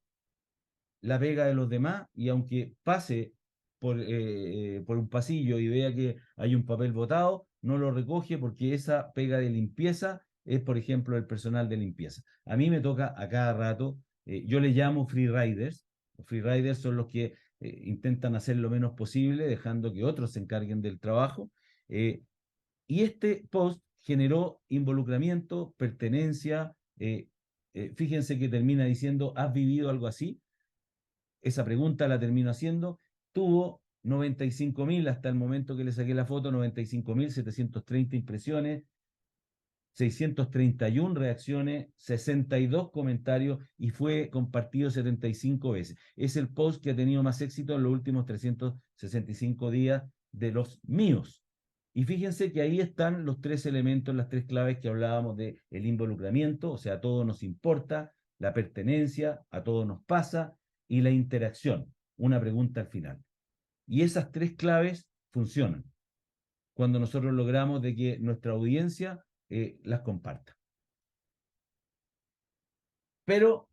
la pega de los demás, y aunque pase por un pasillo y vea que hay un papel botado, no lo recoge porque esa pega de limpieza es, por ejemplo, el personal de limpieza? A mí me toca a cada rato. Yo le llamo free riders. Los free riders son los que intentan hacer lo menos posible, dejando que otros se encarguen del trabajo. Y este post generó involucramiento, pertenencia. Fíjense que termina diciendo: ¿has vivido algo así? Esa pregunta la termino haciendo. Tuvo 95.000 hasta el momento que le saqué la foto, 95.730 impresiones, 631 reacciones, 62 comentarios y fue compartido 75 veces. Es el post que ha tenido más éxito en los últimos 365 días de los míos. Y fíjense que ahí están los tres elementos, las tres claves que hablábamos de el involucramiento, o sea, a todo nos importa, la pertenencia, a todo nos pasa, y la interacción, una pregunta al final. Y esas tres claves funcionan cuando nosotros logramos de que nuestra audiencia las comparta. Pero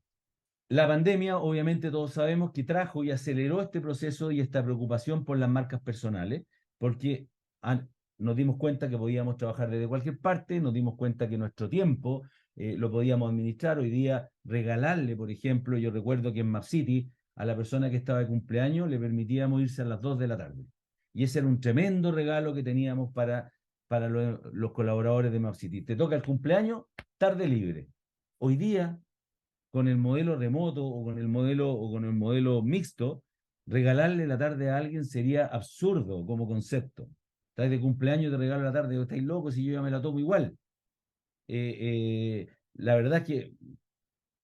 la pandemia, obviamente todos sabemos que trajo y aceleró este proceso y esta preocupación por las marcas personales, porque nos dimos cuenta que podíamos trabajar desde cualquier parte, nos dimos cuenta que nuestro tiempo lo podíamos administrar. Hoy día regalarle, por ejemplo, yo recuerdo que en MapCity a la persona que estaba de cumpleaños le permitíamos irse a las 2 de la tarde. Y ese era un tremendo regalo que teníamos para los colaboradores de MapCity. Te toca el cumpleaños, tarde libre. Hoy día, con el modelo remoto o con el modelo mixto, regalarle la tarde a alguien sería absurdo como concepto. Estás de cumpleaños, te regalo la tarde, estáis locos y yo ya me la tomo igual. La verdad es que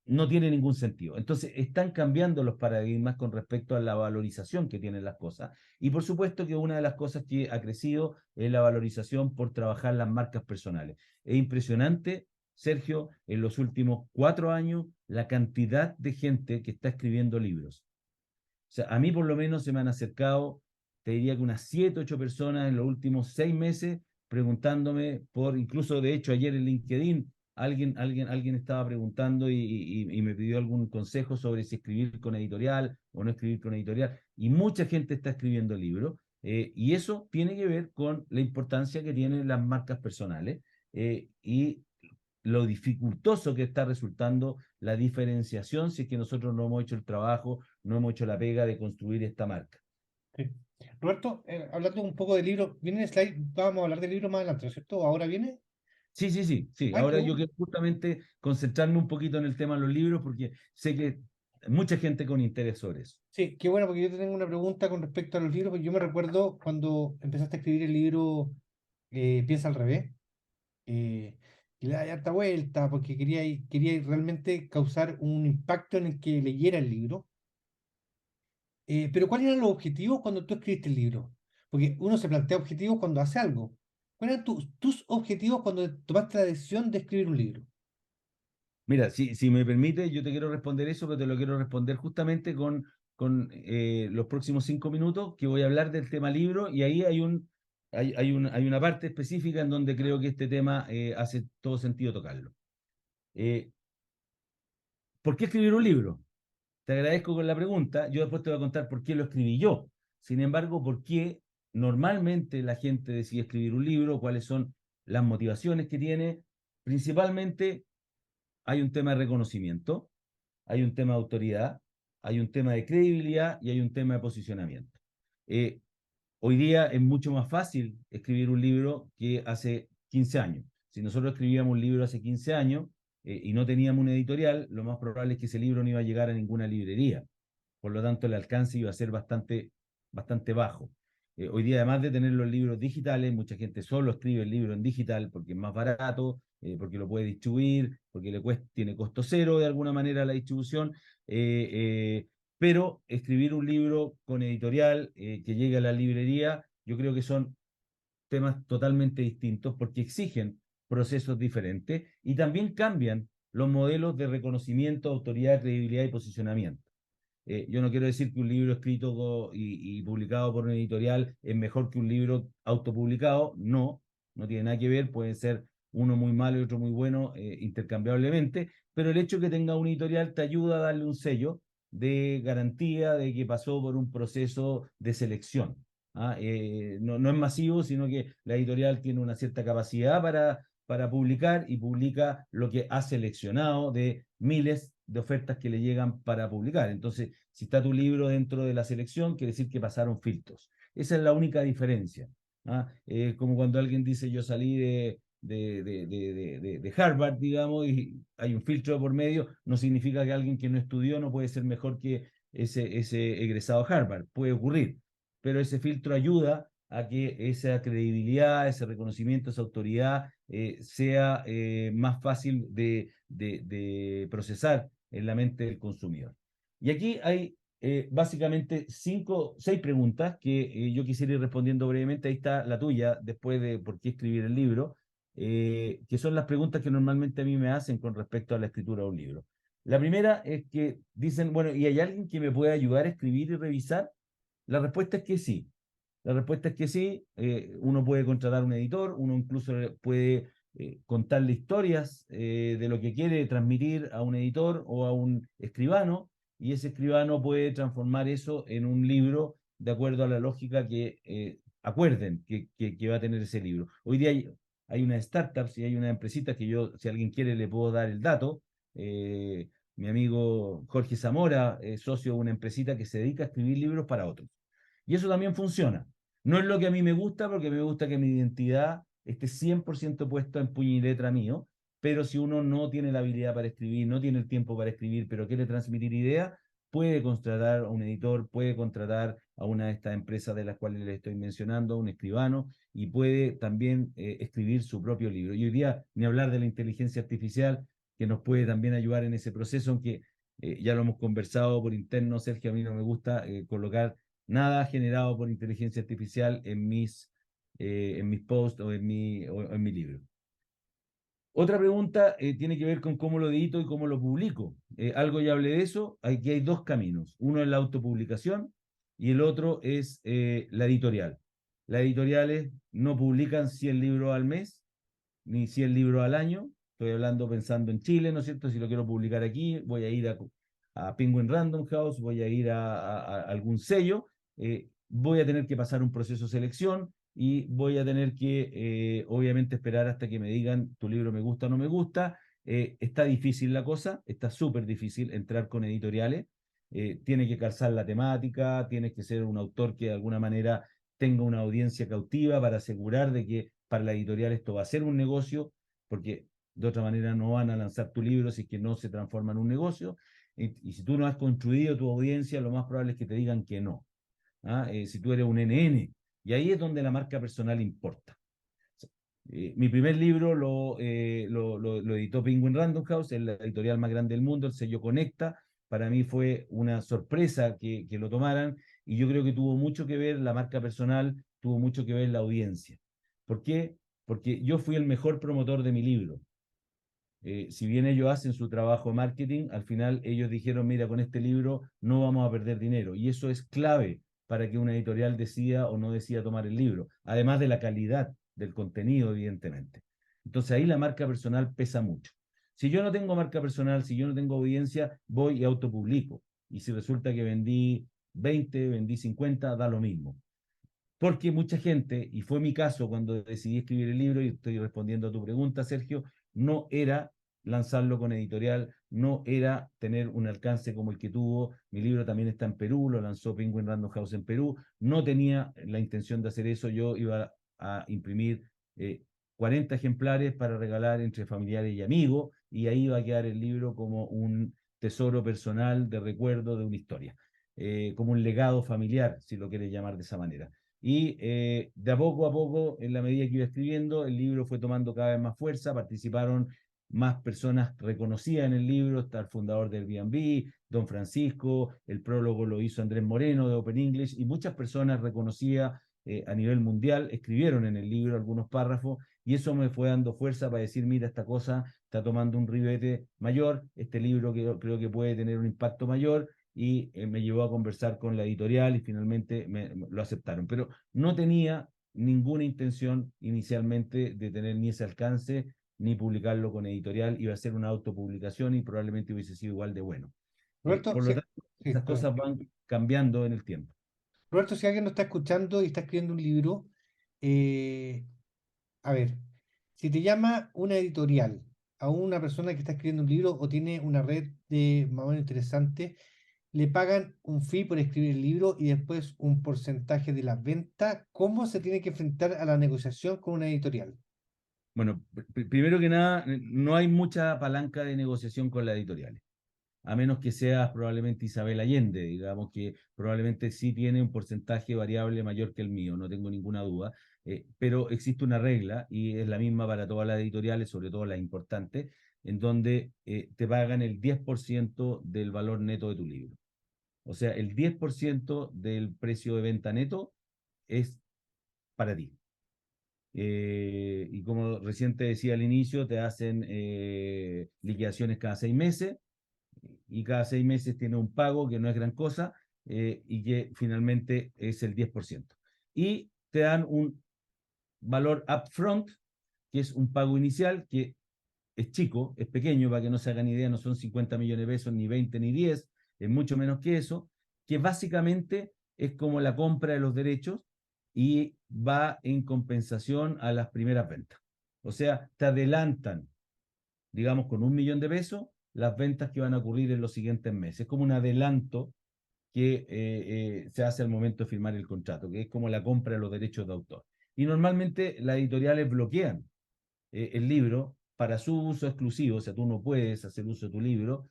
no tiene ningún sentido. Entonces, están cambiando los paradigmas con respecto a la valorización que tienen las cosas. Y por supuesto que una de las cosas que ha crecido es la valorización por trabajar las marcas personales. Es impresionante, Sergio, en los últimos 4 años, la cantidad de gente que está escribiendo libros. O sea, a mí por lo menos se me han acercado, te diría que unas 7, 8 personas en los últimos 6 meses preguntándome incluso de hecho ayer en LinkedIn, alguien estaba preguntando y me pidió algún consejo sobre si escribir con editorial o no escribir con editorial. Y mucha gente está escribiendo libros. Y eso tiene que ver con la importancia que tienen las marcas personales y lo dificultoso que está resultando la diferenciación si es que nosotros no hemos hecho el trabajo, no hemos hecho la pega de construir esta marca. Sí. Roberto, hablando un poco del libro, ¿viene el slide? Vamos a hablar del libro más adelante, ¿no es cierto? ¿Ahora viene? Sí. Ah, qué Ahora yo bueno. quiero justamente concentrarme un poquito en el tema de los libros porque sé que hay mucha gente con interés sobre eso. Sí, qué bueno, porque yo te tengo una pregunta con respecto a los libros, porque yo me recuerdo cuando empezaste a escribir el libro Piensa al revés, eh, y le da harta vuelta, porque quería realmente causar un impacto en el que leyera el libro. Pero ¿cuáles eran los objetivos cuando tú escribiste el libro? Porque uno se plantea objetivos cuando hace algo. ¿Cuáles eran tus objetivos cuando tomaste la decisión de escribir un libro? Mira, si me permite, yo te quiero responder eso, pero te lo quiero responder justamente con los próximos 5 minutos, que voy a hablar del tema libro, y ahí hay una parte específica en donde creo que este tema hace todo sentido tocarlo. Eh, ¿Por qué escribir un libro? Te agradezco con la pregunta. Yo después te voy a contar por qué lo escribí yo. Sin embargo, por qué normalmente la gente decide escribir un libro, cuáles son las motivaciones que tiene. Principalmente hay un tema de reconocimiento, hay un tema de autoridad, hay un tema de credibilidad y hay un tema de posicionamiento. Eh, Hoy día es mucho más fácil escribir un libro que hace 15 años. Si nosotros escribíamos un libro hace 15 años y no teníamos una editorial, lo más probable es que ese libro no iba a llegar a ninguna librería. Por lo tanto, el alcance iba a ser bastante bajo. Hoy día, además de tener los libros digitales, mucha gente solo escribe el libro en digital porque es más barato, porque lo puede distribuir, porque tiene costo cero de alguna manera la distribución. eh, eh, pero escribir un libro con editorial que llegue a la librería, yo creo que son temas totalmente distintos porque exigen procesos diferentes y también cambian los modelos de reconocimiento, autoridad, credibilidad y posicionamiento. Yo no quiero decir que un libro escrito y publicado por una editorial es mejor que un libro autopublicado, no tiene nada que ver, pueden ser uno muy malo y otro muy bueno intercambiablemente, pero el hecho de que tenga una editorial te ayuda a darle un sello de garantía de que pasó por un proceso de selección. No es masivo, sino que la editorial tiene una cierta capacidad para publicar y publica lo que ha seleccionado de miles de ofertas que le llegan para publicar. Entonces, si está tu libro dentro de la selección, quiere decir que pasaron filtros. Esa es la única diferencia. Como cuando alguien dice yo salí de Harvard, digamos, y hay un filtro por medio, no significa que alguien que no estudió no puede ser mejor que ese egresado a Harvard. Puede ocurrir, pero ese filtro ayuda a que esa credibilidad, ese reconocimiento, esa autoridad sea más fácil de procesar en la mente del consumidor. Y aquí hay básicamente 6 preguntas que yo quisiera ir respondiendo brevemente. Ahí está la tuya, después de por qué escribir el libro, que son las preguntas que normalmente a mí me hacen con respecto a la escritura de un libro. La primera es que dicen, bueno, ¿y hay alguien que me pueda ayudar a escribir y revisar? La respuesta es que sí. La respuesta es que sí. Uno puede contratar un editor, uno incluso puede contarle historias de lo que quiere transmitir a un editor o a un escribano, y ese escribano puede transformar eso en un libro de acuerdo a la lógica que acuerden que va a tener ese libro. Hoy día hay unas startups y hay una empresita que yo, si alguien quiere, le puedo dar el dato. Mi amigo Jorge Zamora, socio de una empresita que se dedica a escribir libros para otros. Y eso también funciona. No es lo que a mí me gusta, porque me gusta que mi identidad esté 100% puesta en puño y letra mío, pero si uno no tiene la habilidad para escribir, no tiene el tiempo para escribir, pero quiere transmitir ideas, puede contratar a un editor, puede contratar a una de estas empresas de las cuales les estoy mencionando, un escribano, y puede también escribir su propio libro. Y hoy día, ni hablar de la inteligencia artificial, que nos puede también ayudar en ese proceso, aunque ya lo hemos conversado por interno, Sergio, a mí no me gusta colocar nada generado por inteligencia artificial en mis posts o en mi libro. Otra pregunta tiene que ver con cómo lo edito y cómo lo publico. Algo ya hablé de eso. Aquí hay 2 caminos. Uno es la autopublicación y el otro es la editorial. Las editoriales no publican 100 libros al mes ni 100 libros al año. Estoy hablando pensando en Chile, ¿no es cierto? Si lo quiero publicar aquí, voy a ir a Penguin Random House, voy a ir a algún sello, voy a tener que pasar un proceso de selección y voy a tener que, obviamente, esperar hasta que me digan tu libro me gusta o no me gusta. Está difícil la cosa, está súper difícil entrar con editoriales. Tiene que calzar la temática, tienes que ser un autor que de alguna manera tenga una audiencia cautiva para asegurar de que para la editorial esto va a ser un negocio, porque de otra manera no van a lanzar tu libro si es que no se transforma en un negocio. Y si tú no has construido tu audiencia, lo más probable es que te digan que no. ¿Ah? Si tú eres un NN. Y ahí es donde la marca personal importa. Mi primer libro lo editó Penguin Random House, es la editorial más grande del mundo, el sello Conecta. Para mí fue una sorpresa que lo tomaran, y yo creo que tuvo mucho que ver la marca personal, tuvo mucho que ver la audiencia. ¿Por qué? Porque yo fui el mejor promotor de mi libro. Si bien ellos hacen su trabajo de marketing, al final ellos dijeron, mira, con este libro no vamos a perder dinero. Y eso es clave para que una editorial decida o no decida tomar el libro, además de la calidad del contenido, evidentemente. Entonces ahí la marca personal pesa mucho. Si yo no tengo marca personal, si yo no tengo audiencia, voy y autopublico. Y si resulta que vendí 20, vendí 50, da lo mismo. Porque mucha gente, y fue mi caso cuando decidí escribir el libro, y estoy respondiendo a tu pregunta, Sergio, no era lanzarlo con editorial, no era tener un alcance como el que tuvo. Mi libro también está en Perú, lo lanzó Penguin Random House en Perú. No tenía la intención de hacer eso. Yo iba a imprimir 40 ejemplares para regalar entre familiares y amigos, y ahí iba a quedar el libro como un tesoro personal de recuerdo de una historia, como un legado familiar, si lo quieres llamar de esa manera. Y de a poco, en la medida que iba escribiendo, el libro fue tomando cada vez más fuerza, participaron más personas reconocidas en el libro, está el fundador del Airbnb, Don Francisco, el prólogo lo hizo Andrés Moreno de Open English, y muchas personas reconocidas a nivel mundial escribieron en el libro algunos párrafos, y eso me fue dando fuerza para decir, mira, esta cosa está tomando un ribete mayor, este libro creo que puede tener un impacto mayor, y me llevó a conversar con la editorial y finalmente lo aceptaron. Pero no tenía ninguna intención inicialmente de tener ni ese alcance ni publicarlo con editorial. Iba a ser una autopublicación y probablemente hubiese sido igual de bueno. Roberto, Por sí, lo tanto, sí, esas cosas van cambiando en el tiempo. Roberto, si alguien nos está escuchando y está escribiendo un libro, eh, a ver, si te llama una editorial a una persona que está escribiendo un libro o tiene una red de más o menos interesante, le pagan un fee por escribir el libro y después un porcentaje de la venta. ¿Cómo se tiene que enfrentar a la negociación con una editorial? Bueno, primero que nada, no hay mucha palanca de negociación con las editoriales. a menos que seas probablemente Isabel Allende, digamos que probablemente sí tiene un porcentaje variable mayor que el mío, no tengo ninguna duda, pero existe una regla, y es la misma para todas las editoriales, sobre todo las importantes, en donde te pagan el 10% del valor neto de tu libro. O sea, el 10% del precio de venta neto es para ti. Y como recién te decía al inicio, te hacen liquidaciones cada 6 meses, y cada 6 meses tiene un pago que no es gran cosa, y que finalmente es el 10%. Y te dan un valor upfront, que es un pago inicial que es chico, es pequeño, para que no se hagan idea, no son 50 millones de pesos, ni 20, ni 10, es mucho menos que eso, que básicamente es como la compra de los derechos y va en compensación a las primeras ventas. O sea, te adelantan, digamos, con 1 millón de pesos, las ventas que van a ocurrir en los siguientes meses. Es como un adelanto que se hace al momento de firmar el contrato, que es como la compra de los derechos de autor. Y normalmente las editoriales bloquean el libro para su uso exclusivo, o sea, tú no puedes hacer uso de tu libro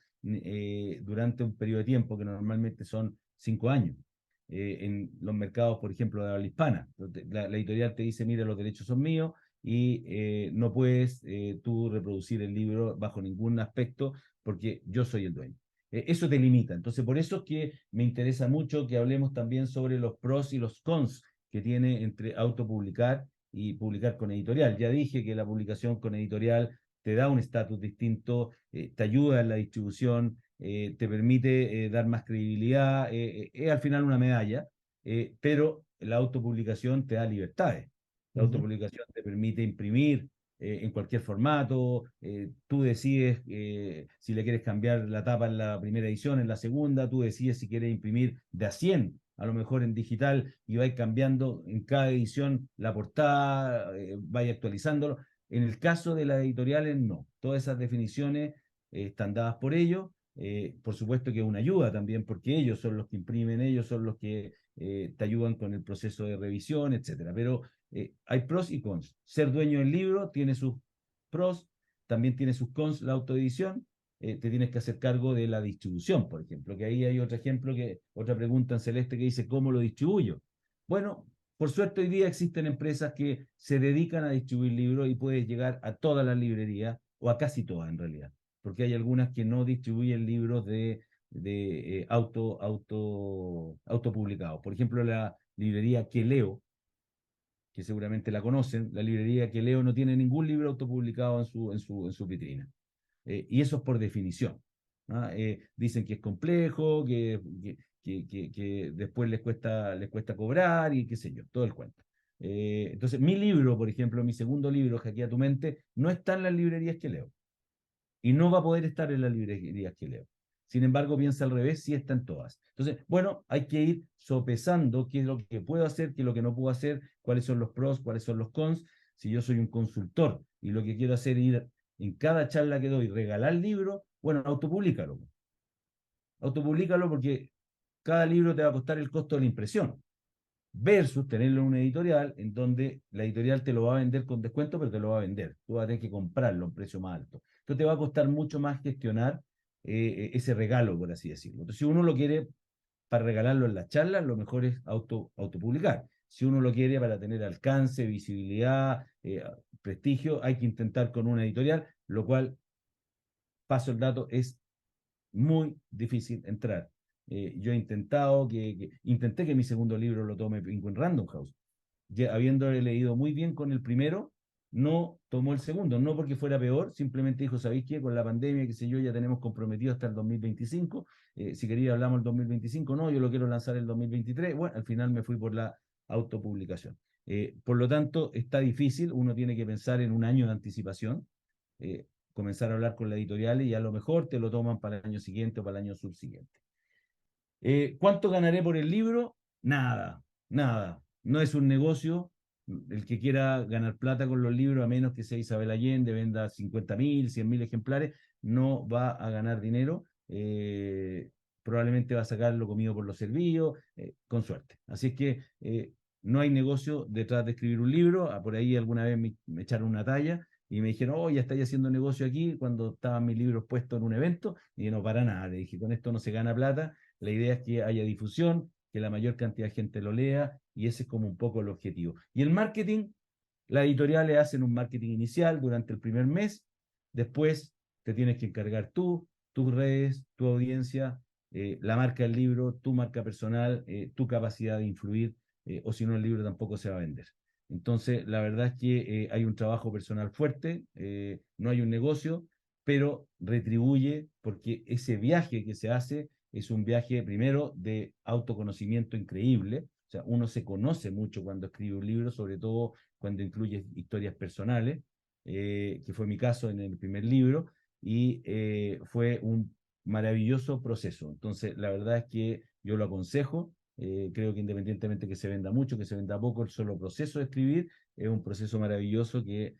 durante un periodo de tiempo que normalmente son 5 años. En los mercados, por ejemplo, de habla hispana, la editorial te dice, mira, los derechos son míos, y no puedes tú reproducir el libro bajo ningún aspecto porque yo soy el dueño. Eso te limita. Entonces, por eso es que me interesa mucho que hablemos también sobre los pros y los cons que tiene entre autopublicar y publicar con editorial. Ya dije que la publicación con editorial te da un estatus distinto, te ayuda en la distribución, te permite dar más credibilidad, es al final una medalla, pero la autopublicación te da libertades. La autopublicación te permite imprimir en cualquier formato, tú decides si le quieres cambiar la tapa en la primera edición, en la segunda, tú decides si quieres imprimir de a 100, a lo mejor en digital, y vais cambiando en cada edición la portada, vais actualizándolo. En el caso de las editoriales, no. Todas esas definiciones están dadas por ellos. Por supuesto que es una ayuda también, porque ellos son los que imprimen, ellos son los que te ayudan con el proceso de revisión, etcétera. Pero hay pros y cons. Ser dueño del libro tiene sus pros, también tiene sus cons la autoedición. Te tienes que hacer cargo de la distribución, por ejemplo, que ahí hay otro ejemplo, otra pregunta en celeste que dice, ¿cómo lo distribuyo? Bueno, por suerte hoy día existen empresas que se dedican a distribuir libros y puedes llegar a todas las librerías, o a casi todas en realidad, porque hay algunas que no distribuyen libros de autopublicados. Por ejemplo, la librería Que Leo, que seguramente la conocen, la librería Que Leo no tiene ningún libro autopublicado en su vitrina. Y eso es por definición. ¿Ah? Dicen que es complejo, que después les cuesta cobrar y qué sé yo, todo el cuento. Entonces, mi libro, por ejemplo, mi segundo libro, Hackea tu mente, no está en las librerías Que Leo. Y no va a poder estar en las librerías Que Leo. Sin embargo, piensa al revés, sí está en todas. Entonces, bueno, hay que ir sopesando qué es lo que puedo hacer, qué es lo que no puedo hacer, cuáles son los pros, cuáles son los cons. Si yo soy un consultor y lo que quiero hacer es ir en cada charla que doy, regalar libros, bueno, autopúblicalo. Autopúblicalo porque cada libro te va a costar el costo de la impresión, versus tenerlo en una editorial en donde la editorial te lo va a vender con descuento, pero te lo va a vender. Tú vas a tener que comprarlo a un precio más alto. Entonces te va a costar mucho más gestionar ese regalo, por así decirlo. Entonces, si uno lo quiere para regalarlo en las charlas, lo mejor es autopublicar. Si uno lo quiere para tener alcance, visibilidad, prestigio, hay que intentar con una editorial, lo cual, paso el dato, es muy difícil entrar. Yo he intentado intenté que mi segundo libro lo tome Penguin Random House. Ya, habiendo leído muy bien con el primero, no tomó el segundo, no porque fuera peor, simplemente dijo, ¿sabéis qué? Con la pandemia, qué sé yo, ya tenemos comprometido hasta el 2025, si quería hablamos el 2025, no, yo lo quiero lanzar el 2023, bueno, al final me fui por la autopublicación. Por lo tanto, está difícil, uno tiene que pensar en un año de anticipación, comenzar a hablar con la editorial y a lo mejor te lo toman para el año siguiente o para el año subsiguiente. ¿Cuánto ganaré por el libro? Nada, nada. No es un negocio. El que quiera ganar plata con los libros, a menos que sea Isabel Allende, venda 50.000, 100.000 ejemplares, no va a ganar dinero. Probablemente va a sacar lo comido por los servicios, con suerte. Así es que no hay negocio detrás de escribir un libro. Por ahí alguna vez me echaron una talla, y me dijeron, oh, ya estáis haciendo negocio aquí, cuando estaban mis libros puestos en un evento, y dije, no, para nada, le dije, con esto no se gana plata, la idea es que haya difusión, que la mayor cantidad de gente lo lea, y ese es como un poco el objetivo. Y el marketing, las editoriales hacen un marketing inicial durante el primer mes, después te tienes que encargar tú, tus redes, tu audiencia, la marca del libro, tu marca personal, tu capacidad de influir, o si no el libro tampoco se va a vender. Entonces, la verdad es que hay un trabajo personal fuerte, no hay un negocio, pero retribuye porque ese viaje que se hace es un viaje primero de autoconocimiento increíble, o sea, uno se conoce mucho cuando escribe un libro, sobre todo cuando incluye historias personales, que fue mi caso en el primer libro, y fue un maravilloso proceso. Entonces, la verdad es que yo lo aconsejo, creo que independientemente que se venda mucho, que se venda poco, el solo proceso de escribir es un proceso maravilloso que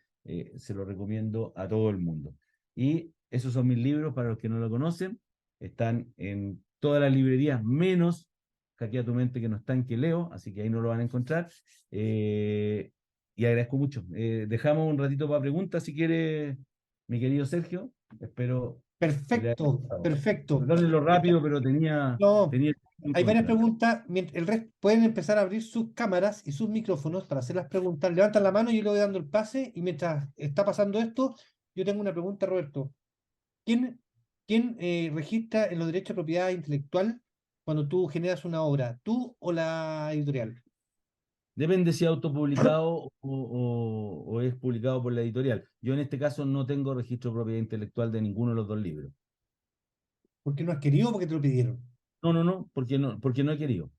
se lo recomiendo a todo el mundo. Y esos son mis libros, para los que no lo conocen, están en todas las librerías, menos Hackea tu mente, que no está en que leo, así que ahí no lo van a encontrar. Y agradezco mucho. Dejamos un ratito para preguntas, si quiere, mi querido Sergio. Espero que le haya Perfecto, gustado. perfecto. Perdónenlo Esta- rápido, pero No, tenía en hay varias contra. preguntas. El resto pueden empezar a abrir sus cámaras y sus micrófonos para hacer las preguntas. Levantan la mano y yo le voy dando el pase. Y mientras está pasando esto, yo tengo una pregunta, Roberto. ¿Quién, quién registra en los derechos de propiedad intelectual cuando tú generas una obra? ¿Tú o la editorial? Depende si es autopublicado o es publicado por la editorial. Yo en este caso no tengo registro de propiedad intelectual de ninguno de los dos libros. ¿Porque no has querido o porque te lo pidieron? No, no, no, porque no he querido.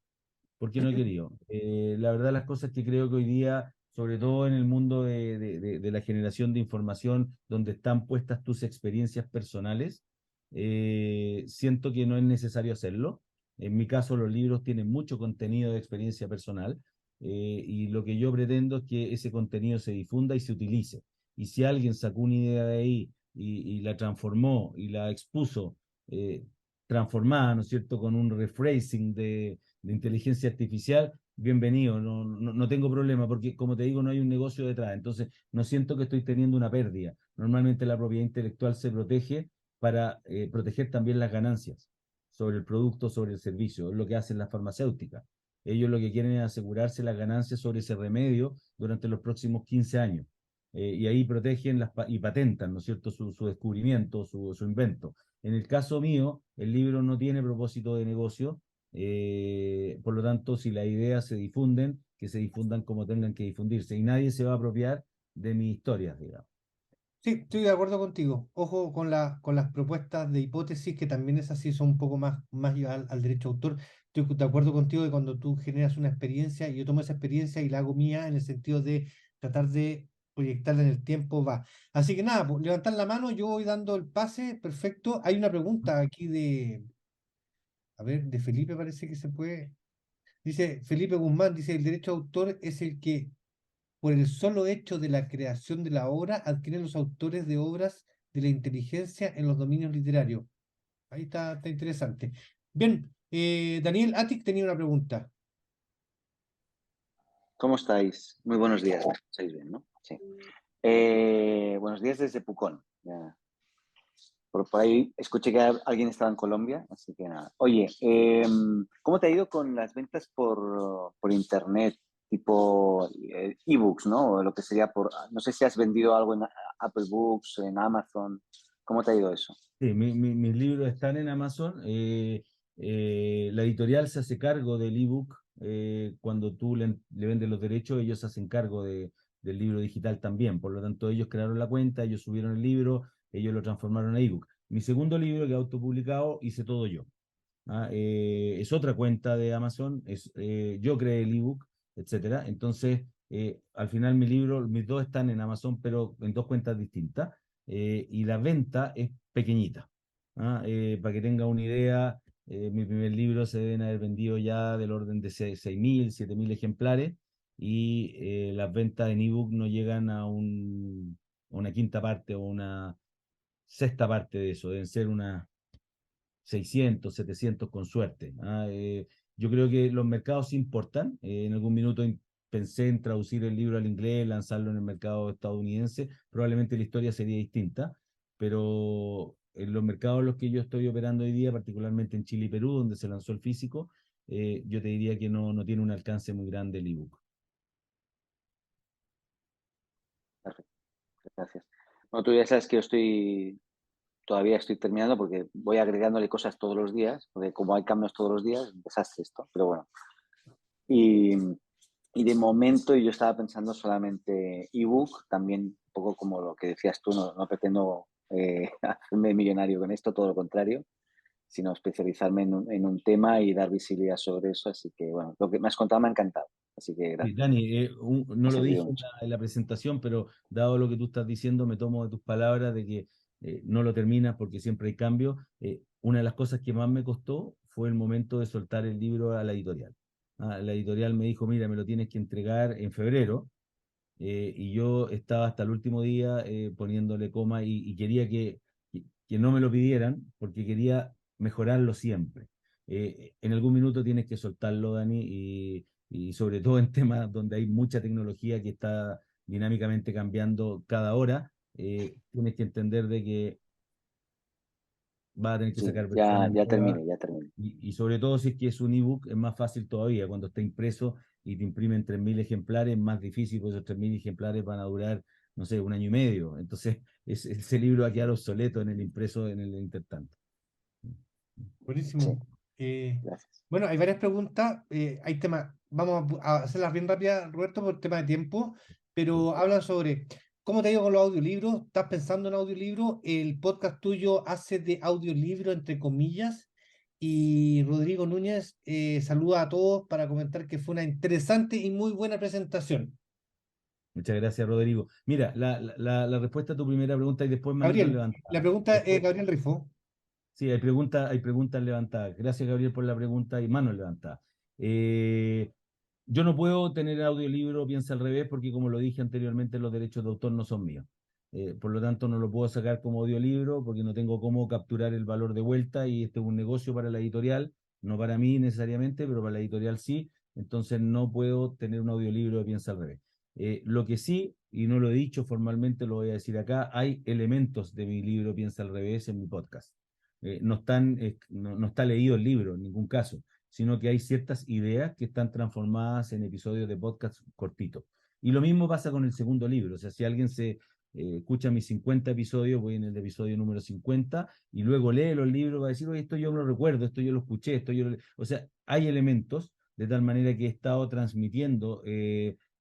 Porque no he querido. La verdad, las cosas que creo que hoy día, sobre todo en el mundo de la generación de información, donde están puestas tus experiencias personales, siento que no es necesario hacerlo. En mi caso, los libros tienen mucho contenido de experiencia personal, y lo que yo pretendo es que ese contenido se difunda y se utilice. Y si alguien sacó una idea de ahí y la transformó y la expuso, eh, transformada, ¿no es cierto?, con un rephrasing de inteligencia artificial, bienvenido, no tengo problema, porque como te digo, no hay un negocio detrás, entonces no siento que estoy teniendo una pérdida. Normalmente la propiedad intelectual se protege para proteger también las ganancias sobre el producto, sobre el servicio, es lo que hacen las farmacéuticas. Ellos lo que quieren es asegurarse las ganancias sobre ese remedio durante los próximos 15 años. Y ahí protegen y patentan, ¿no es cierto?, su descubrimiento, su invento. En el caso mío, el libro no tiene propósito de negocio, por lo tanto, si las ideas se difunden, que se difundan como tengan que difundirse, y nadie se va a apropiar de mis historias, digamos. Sí, estoy de acuerdo contigo. Ojo con con las propuestas de hipótesis, que también es así, son un poco más llevadas al derecho de autor. Estoy de acuerdo contigo de cuando tú generas una experiencia y yo tomo esa experiencia y la hago mía en el sentido de tratar de proyectarla en el tiempo, va. Así que nada, pues, levantar la mano, yo voy dando el pase, perfecto. Hay una pregunta aquí a ver, de Felipe parece que se puede. Dice Felipe Guzmán, dice, el derecho de autor es el que por el solo hecho de la creación de la obra, adquieren los autores de obras de la inteligencia en los dominios literarios. Ahí está interesante. Bien, Daniel Atik tenía una pregunta. ¿Cómo estáis? Muy buenos días. ¿Me escucháis bien, no? Sí. Buenos días desde Pucón. Ya. Por ahí escuché que alguien estaba en Colombia, así que nada. Oye, ¿cómo te ha ido con las ventas por internet, tipo ebooks, ¿no? O lo que sería no sé si has vendido algo en Apple Books, en Amazon. ¿Cómo te ha ido eso? Sí, mis libros están en Amazon. La editorial se hace cargo del ebook. Cuando tú le vendes los derechos, ellos se hacen cargo del libro digital también. Por lo tanto, ellos crearon la cuenta, ellos subieron el libro, ellos lo transformaron en ebook. Mi segundo libro, que es autopublicado, hice todo yo. Es otra cuenta de Amazon, yo creé el ebook, etcétera. Entonces, al final mis dos están en Amazon, pero en dos cuentas distintas, y la venta es pequeñita. Para que tenga una idea, mi primer libro se deben haber vendido ya del orden de 6.000, 7.000 ejemplares, y las ventas en ebook no llegan a una quinta parte o una sexta parte de eso, deben ser una 600, 700 con suerte. Yo creo que los mercados importan. En algún minuto pensé en traducir el libro al inglés, lanzarlo en el mercado estadounidense, probablemente la historia sería distinta, pero en los mercados en los que yo estoy operando hoy día, particularmente en Chile y Perú, donde se lanzó el físico, yo te diría que no tiene un alcance muy grande el ebook. Perfecto, gracias. Bueno, tú ya sabes que todavía estoy terminando porque voy agregándole cosas todos los días, porque como hay cambios todos los días, es un desastre esto, pero bueno. Y, y de momento yo estaba pensando solamente ebook, también un poco como lo que decías tú, no pretendo hacerme millonario con esto, todo lo contrario, sino especializarme en un tema y dar visibilidad sobre eso. Así que, bueno, lo que me has contado me ha encantado. Así que Sí, gracias. Dani, Me no ha lo servido dije mucho. en la presentación, pero dado lo que tú estás diciendo, me tomo de tus palabras de que no lo terminas porque siempre hay cambio. Una de las cosas que más me costó fue el momento de soltar el libro a la editorial. La editorial me dijo, mira, me lo tienes que entregar en febrero, y yo estaba hasta el último día poniéndole coma y quería que no me lo pidieran porque quería mejorarlo siempre. En algún minuto tienes que soltarlo, Dani, y sobre todo en temas donde hay mucha tecnología que está dinámicamente cambiando cada hora, tienes que entender de que vas a tener que Sí, sacar ya, versiones ya nuevas terminé, ya terminé. y sobre todo si es que es un ebook, es más fácil todavía. Cuando está impreso y te imprimen 3.000 ejemplares, más difícil, pues esos 3.000 ejemplares van a durar, no sé, un año y medio. Entonces, ese libro va a quedar obsoleto en el impreso en el intertanto. Sí, Buenísimo. gracias. Bueno, hay varias preguntas. Hay temas, vamos a hacerlas bien rápidas, Roberto, por tema de tiempo, Sí. pero hablan sobre cómo te ha ido con los audiolibros. ¿Estás pensando en audiolibro? El podcast tuyo hace de audiolibro, entre comillas. Y Rodrigo Núñez saluda a todos para comentar que fue una interesante y muy buena presentación. Muchas gracias, Rodrigo. Mira, la respuesta a tu primera pregunta y después manitos Gabriel, la levantadas. pregunta es Después, Gabriel Rifo. sí, hay preguntas levantadas. Gracias, Gabriel, por la pregunta y manos levantadas. Yo no puedo tener audiolibro, piensa al revés, porque como lo dije anteriormente, los derechos de autor no son míos. Por lo tanto, no lo puedo sacar como audiolibro porque no tengo cómo capturar el valor de vuelta y este es un negocio para la editorial, no para mí necesariamente, pero para la editorial sí. Entonces no puedo tener un audiolibro de piensa al revés. Lo que sí, y no lo he dicho formalmente, lo voy a decir acá, hay elementos de mi libro Piensa al revés en mi podcast. No está leído el libro en ningún caso, sino que hay ciertas ideas que están transformadas en episodios de podcast cortitos. Y lo mismo pasa con el segundo libro, o sea, si alguien escucha mis 50 episodios, voy en el episodio número 50 y luego lee los libros, va a decir, oye, esto yo lo recuerdo, esto yo lo escuché, O sea, hay elementos de tal manera que he estado transmitiendo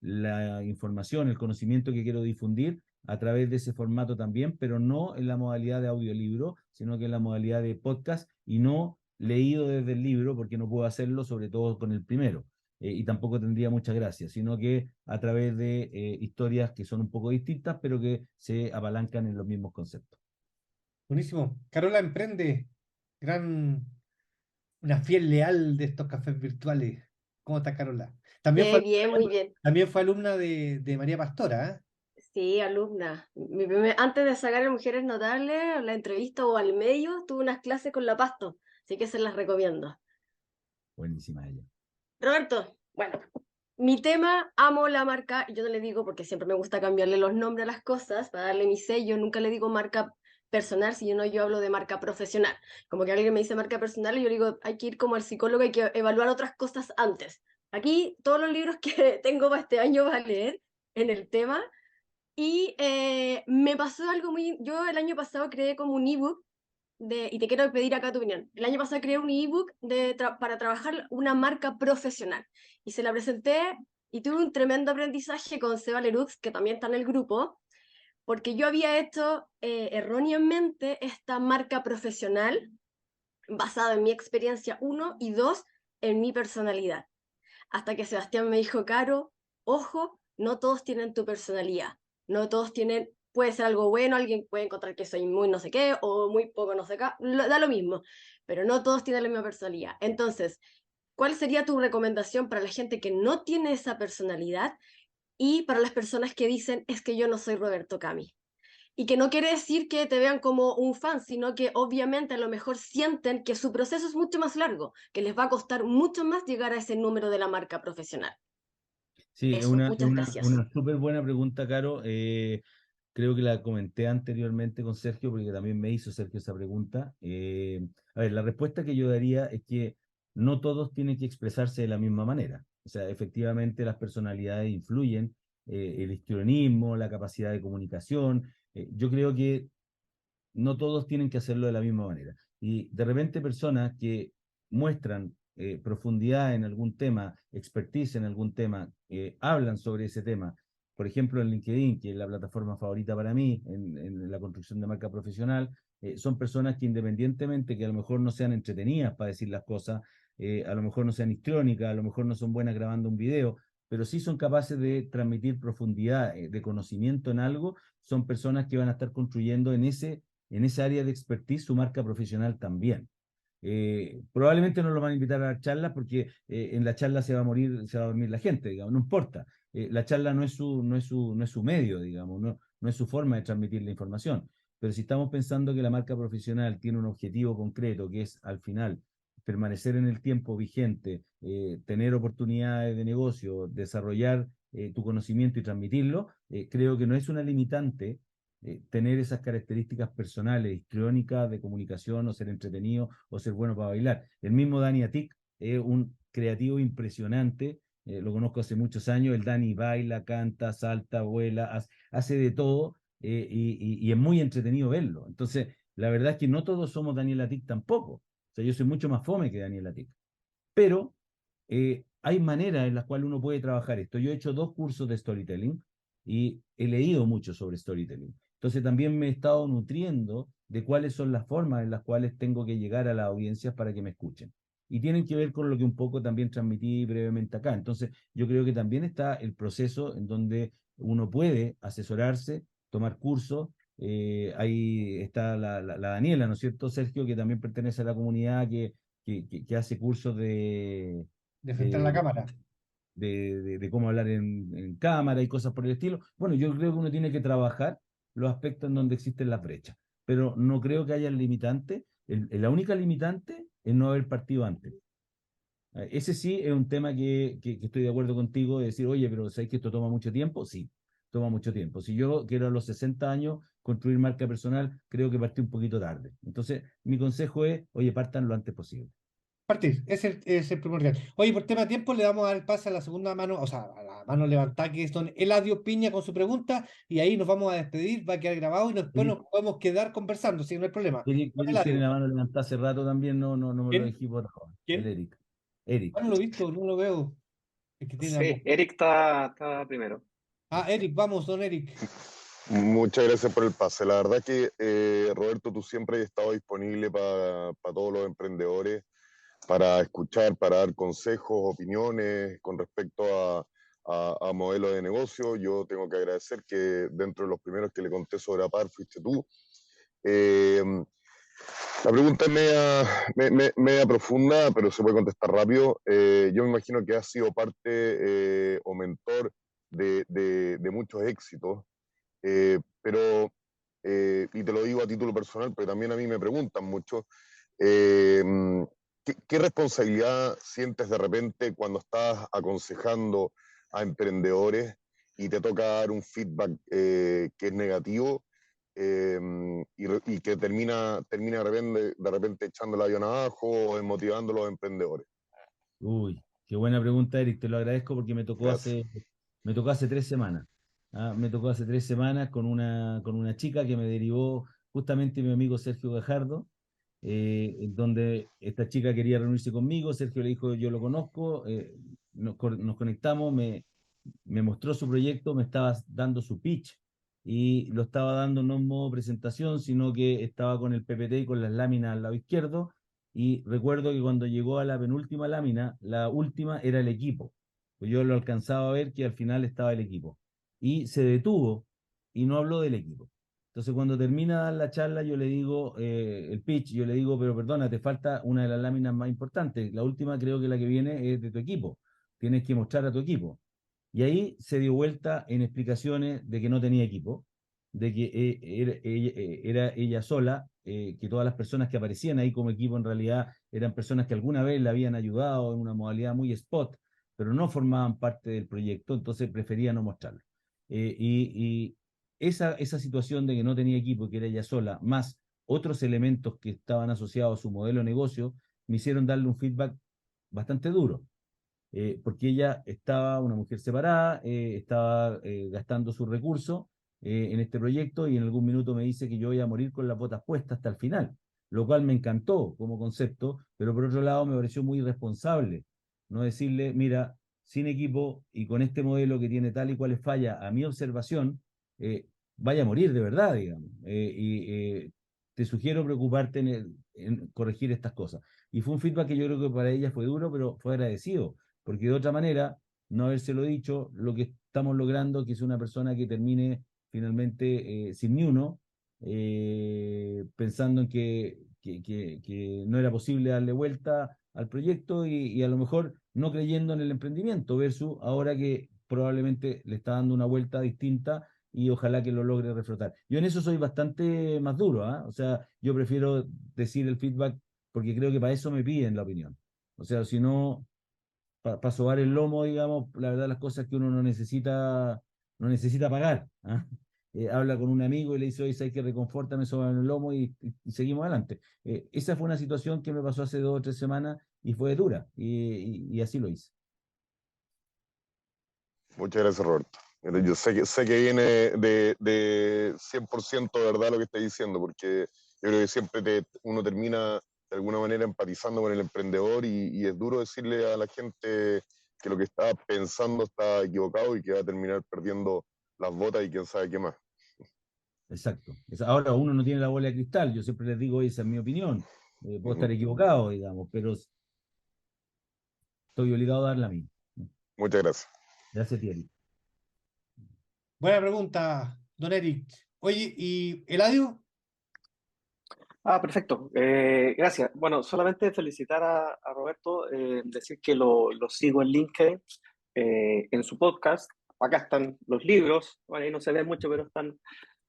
la información, el conocimiento que quiero difundir a través de ese formato también, pero no en la modalidad de audiolibro, sino que en la modalidad de podcast y no leído desde el libro, porque no puedo hacerlo, sobre todo con el primero. Y tampoco tendría mucha gracia, sino que a través de historias que son un poco distintas, pero que se apalancan en los mismos conceptos. Buenísimo. Carola Emprende, gran, una fiel leal de estos cafés virtuales. ¿Cómo está Carola? También Qué fue, bien, muy bien. también fue alumna de María Pastora, ¿eh? Sí, alumna. Antes de sacar a Mujeres Notables, la entrevista o al medio, tuve unas clases con la Pasto, así que se las recomiendo. Buenísima ella. Roberto, bueno, mi tema, amo la marca, yo no le digo porque siempre me gusta cambiarle los nombres a las cosas para darle mi sello, nunca le digo marca personal, sino yo hablo de marca profesional. Como que alguien me dice marca personal y yo digo, hay que ir como al psicólogo, hay que evaluar otras cosas antes. Aquí todos los libros que tengo para este año va a leer en el tema. Y me pasó algo muy... Yo el año pasado creé como un ebook y te quiero pedir acá tu opinión. El año pasado creé un ebook para trabajar una marca profesional y se la presenté y tuve un tremendo aprendizaje con Seba Lerux, que también está en el grupo, porque yo había hecho erróneamente esta marca profesional basada en mi experiencia, uno, y dos, en mi personalidad. Hasta que Sebastián me dijo, Caro, ojo, no todos tienen tu personalidad, no todos tienen, puede ser algo bueno, alguien puede encontrar que soy muy no sé qué o muy poco no sé qué, da lo mismo, pero no todos tienen la misma personalidad. Entonces, ¿cuál sería tu recomendación para la gente que no tiene esa personalidad y para las personas que dicen, es que yo no soy Roberto Cami? Y que no quiere decir que te vean como un fan, sino que obviamente a lo mejor sienten que su proceso es mucho más largo, que les va a costar mucho más llegar a ese número de la marca profesional. Sí, es Eso, muchas gracias. una súper buena pregunta, Caro. Creo que la comenté anteriormente con Sergio, porque también me hizo Sergio esa pregunta. A ver, la respuesta que yo daría es que no todos tienen que expresarse de la misma manera. O sea, efectivamente las personalidades influyen, el histrionismo, la capacidad de comunicación. Yo creo que no todos tienen que hacerlo de la misma manera. Y de repente personas que muestran profundidad en algún tema, expertise en algún tema, hablan sobre ese tema. Por ejemplo, en LinkedIn, que es la plataforma favorita para mí en la construcción de marca profesional, son personas que independientemente que a lo mejor no sean entretenidas para decir las cosas, a lo mejor no sean histriónicas, a lo mejor no son buenas grabando un video, pero sí son capaces de transmitir profundidad de conocimiento en algo, son personas que van a estar construyendo en esa área de expertise su marca profesional también. Probablemente no lo van a invitar a las charlas porque en la charla se va a morir, se va a dormir la gente, digamos, no importa. La charla no es su medio, digamos, no es su forma de transmitir la información. Pero si estamos pensando que la marca profesional tiene un objetivo concreto, que es al final permanecer en el tiempo vigente, tener oportunidades de negocio, desarrollar tu conocimiento y transmitirlo, creo que no es una limitante tener esas características personales, histriónicas, de comunicación, o ser entretenido, o ser bueno para bailar. El mismo Dani Atik es un creativo impresionante, lo conozco hace muchos años, el Dani baila, canta, salta, vuela, hace de todo, y es muy entretenido verlo. Entonces, la verdad es que no todos somos Daniel Atik tampoco. O sea, yo soy mucho más fome que Daniel Atik. Pero hay maneras en las cuales uno puede trabajar esto. Yo he hecho 2 cursos de storytelling y he leído mucho sobre storytelling. Entonces también me he estado nutriendo de cuáles son las formas en las cuales tengo que llegar a las audiencias para que me escuchen. Y tienen que ver con lo que un poco también transmití brevemente acá. Entonces yo creo que también está el proceso en donde uno puede asesorarse, tomar cursos. Ahí está la Daniela, ¿no es cierto, Sergio? Que también pertenece a la comunidad que hace cursos De frente a la de, cámara. de cómo hablar en cámara y cosas por el estilo. Bueno, yo creo que uno tiene que trabajar los aspectos en donde existen las brechas, pero no creo que haya limitante. La única limitante es no haber partido antes. Ese sí es un tema que estoy de acuerdo contigo, de decir, oye, pero ¿sabes que esto toma mucho tiempo? Sí, toma mucho tiempo. Si yo quiero a los 60 años construir marca personal, creo que partí un poquito tarde. Entonces, mi consejo es, oye, partan lo antes posible. Partir, es el primordial. Oye, por tema de tiempo, le vamos a dar el pase a la segunda mano, o sea, a la mano levantada, que es don Eladio Piña con su pregunta, y ahí nos vamos a despedir, va a quedar grabado y después nos Eric, podemos quedar conversando, si no hay problema. Don Eric tiene la Eladio, mano levantada hace rato también, no me lo ¿quién? dejé por ahora. El ¿Quién? Eric. Eric. Ah, no lo he visto, no lo veo. Es que tiene Sí, algo. Eric está primero. Ah, Eric, vamos, don Eric. Muchas gracias por el pase. La verdad que, Roberto, tú siempre has estado disponible para todos los emprendedores, para escuchar, para dar consejos, opiniones con respecto a modelos de negocio. Yo tengo que agradecer que dentro de los primeros que le conté sobre APAR fuiste tú. Eh, la pregunta es media profunda, pero se puede contestar rápido. Yo me imagino que has sido parte o mentor de muchos éxitos, pero y te lo digo a título personal, pero también a mí me preguntan mucho, eh, ¿qué responsabilidad sientes de repente cuando estás aconsejando a emprendedores y te toca dar un feedback que es negativo, y que termina de repente echando el avión abajo o desmotivando a los emprendedores? Uy, qué buena pregunta, Eric. Te lo agradezco porque Gracias. me tocó hace 3 semanas. Me tocó hace 3 semanas con una chica que me derivó justamente mi amigo Sergio Gajardo, en donde esta chica quería reunirse conmigo. Sergio le dijo, yo lo conozco, nos conectamos, me mostró su proyecto, me estaba dando su pitch y lo estaba dando no en modo presentación, sino que estaba con el PPT y con las láminas al lado izquierdo. Y recuerdo que cuando llegó a la penúltima lámina, la última era el equipo. Pues yo lo alcanzaba a ver que al final estaba el equipo. Y se detuvo y no habló del equipo. Entonces, cuando termina la charla, yo le digo, el pitch, yo le digo, pero perdona, te falta una de las láminas más importantes. La última creo que la que viene es de tu equipo. Tienes que mostrar a tu equipo. Y ahí se dio vuelta en explicaciones de que no tenía equipo, de que era ella sola, que todas las personas que aparecían ahí como equipo en realidad eran personas que alguna vez le habían ayudado en una modalidad muy spot, pero no formaban parte del proyecto, entonces prefería no mostrarlo. Y esa situación de que no tenía equipo, que era ella sola, más otros elementos que estaban asociados a su modelo de negocio, me hicieron darle un feedback bastante duro. Porque ella estaba, una mujer separada, estaba gastando sus recursos en este proyecto y en algún minuto me dice que yo voy a morir con las botas puestas hasta el final, lo cual me encantó como concepto, pero por otro lado me pareció muy irresponsable no decirle, mira, sin equipo y con este modelo que tiene tal y cual falla a mi observación, vaya a morir de verdad, digamos. Te sugiero preocuparte en corregir estas cosas. Y fue un feedback que yo creo que para ella fue duro, pero fue agradecido porque de otra manera, no habérselo dicho, lo que estamos logrando que es una persona que termine finalmente sin ni uno, pensando en que no era posible darle vuelta al proyecto y a lo mejor no creyendo en el emprendimiento, versus ahora que probablemente le está dando una vuelta distinta y ojalá que lo logre reflotar. Yo en eso soy bastante más duro, ¿ah? O sea, yo prefiero decir el feedback porque creo que para eso me piden la opinión. O sea, si no, para sobar el lomo, digamos, la verdad las cosas que uno no necesita pagar. ¿Ah? Habla con un amigo y le dice, oye, ¿sabes qué? Reconfórtame, soba el lomo y seguimos adelante. Esa fue una situación que me pasó hace 2 o 3 semanas y fue dura, y así lo hice. Muchas gracias, Roberto. Mira, yo sé que viene de 100% verdad lo que estás diciendo, porque yo creo que siempre uno termina de alguna manera empatizando con el emprendedor y es duro decirle a la gente que lo que está pensando está equivocado y que va a terminar perdiendo las botas y quién sabe qué más. Exacto. Ahora uno no tiene la bola de cristal, yo siempre les digo, esa es mi opinión. Puedo estar equivocado, digamos, pero estoy obligado a dar la mía. Muchas gracias. Gracias, Thierry. Buena pregunta, don Eric. Oye, ¿y Eladio? Perfecto. Gracias. Bueno, solamente felicitar a Roberto, decir que lo sigo en LinkedIn, en su podcast. Acá están los libros, bueno, ahí no se ve mucho, pero están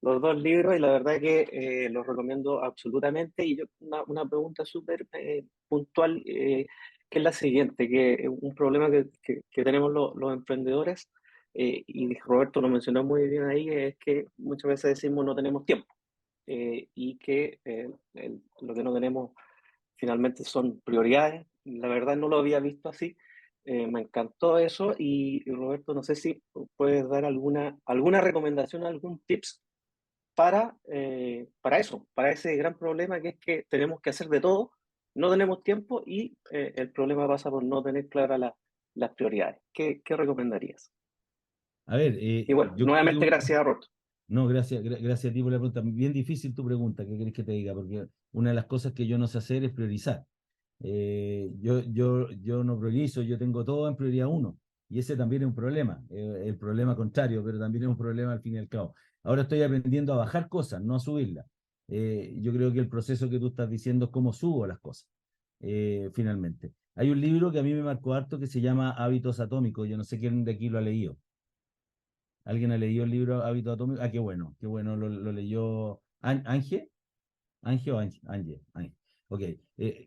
los 2 libros y la verdad que los recomiendo absolutamente. Y yo una pregunta súper puntual, que es la siguiente, que un problema que tenemos los emprendedores, y Roberto lo mencionó muy bien ahí, es que muchas veces decimos no tenemos tiempo. Y que lo que no tenemos finalmente son prioridades. La verdad no lo había visto así. Me encantó eso y Roberto, no sé si puedes dar alguna recomendación, algún tips para eso, para ese gran problema que es que tenemos que hacer de todo, no tenemos tiempo y el problema pasa por no tener claras las prioridades. ¿Qué recomendarías? A ver, Y bueno, yo creo que nuevamente gracias a Roberto. no, gracias a ti por la pregunta. Bien difícil tu pregunta, ¿qué querés que te diga? Porque una de las cosas que yo no sé hacer es priorizar. Yo no priorizo, yo tengo todo en prioridad uno. Y ese también es un problema, el problema contrario, pero también es un problema al fin y al cabo. Ahora estoy aprendiendo a bajar cosas, no a subirlas. Yo creo que el proceso que tú estás diciendo es cómo subo las cosas, finalmente. Hay un libro que a mí me marcó harto que se llama Hábitos Atómicos. Yo no sé quién de aquí lo ha leído. ¿Alguien ha leído el libro Hábitos Atómicos? Ah, qué bueno, lo leyó Ángel. ¿Ángel o Ángel? Ángel. Ok,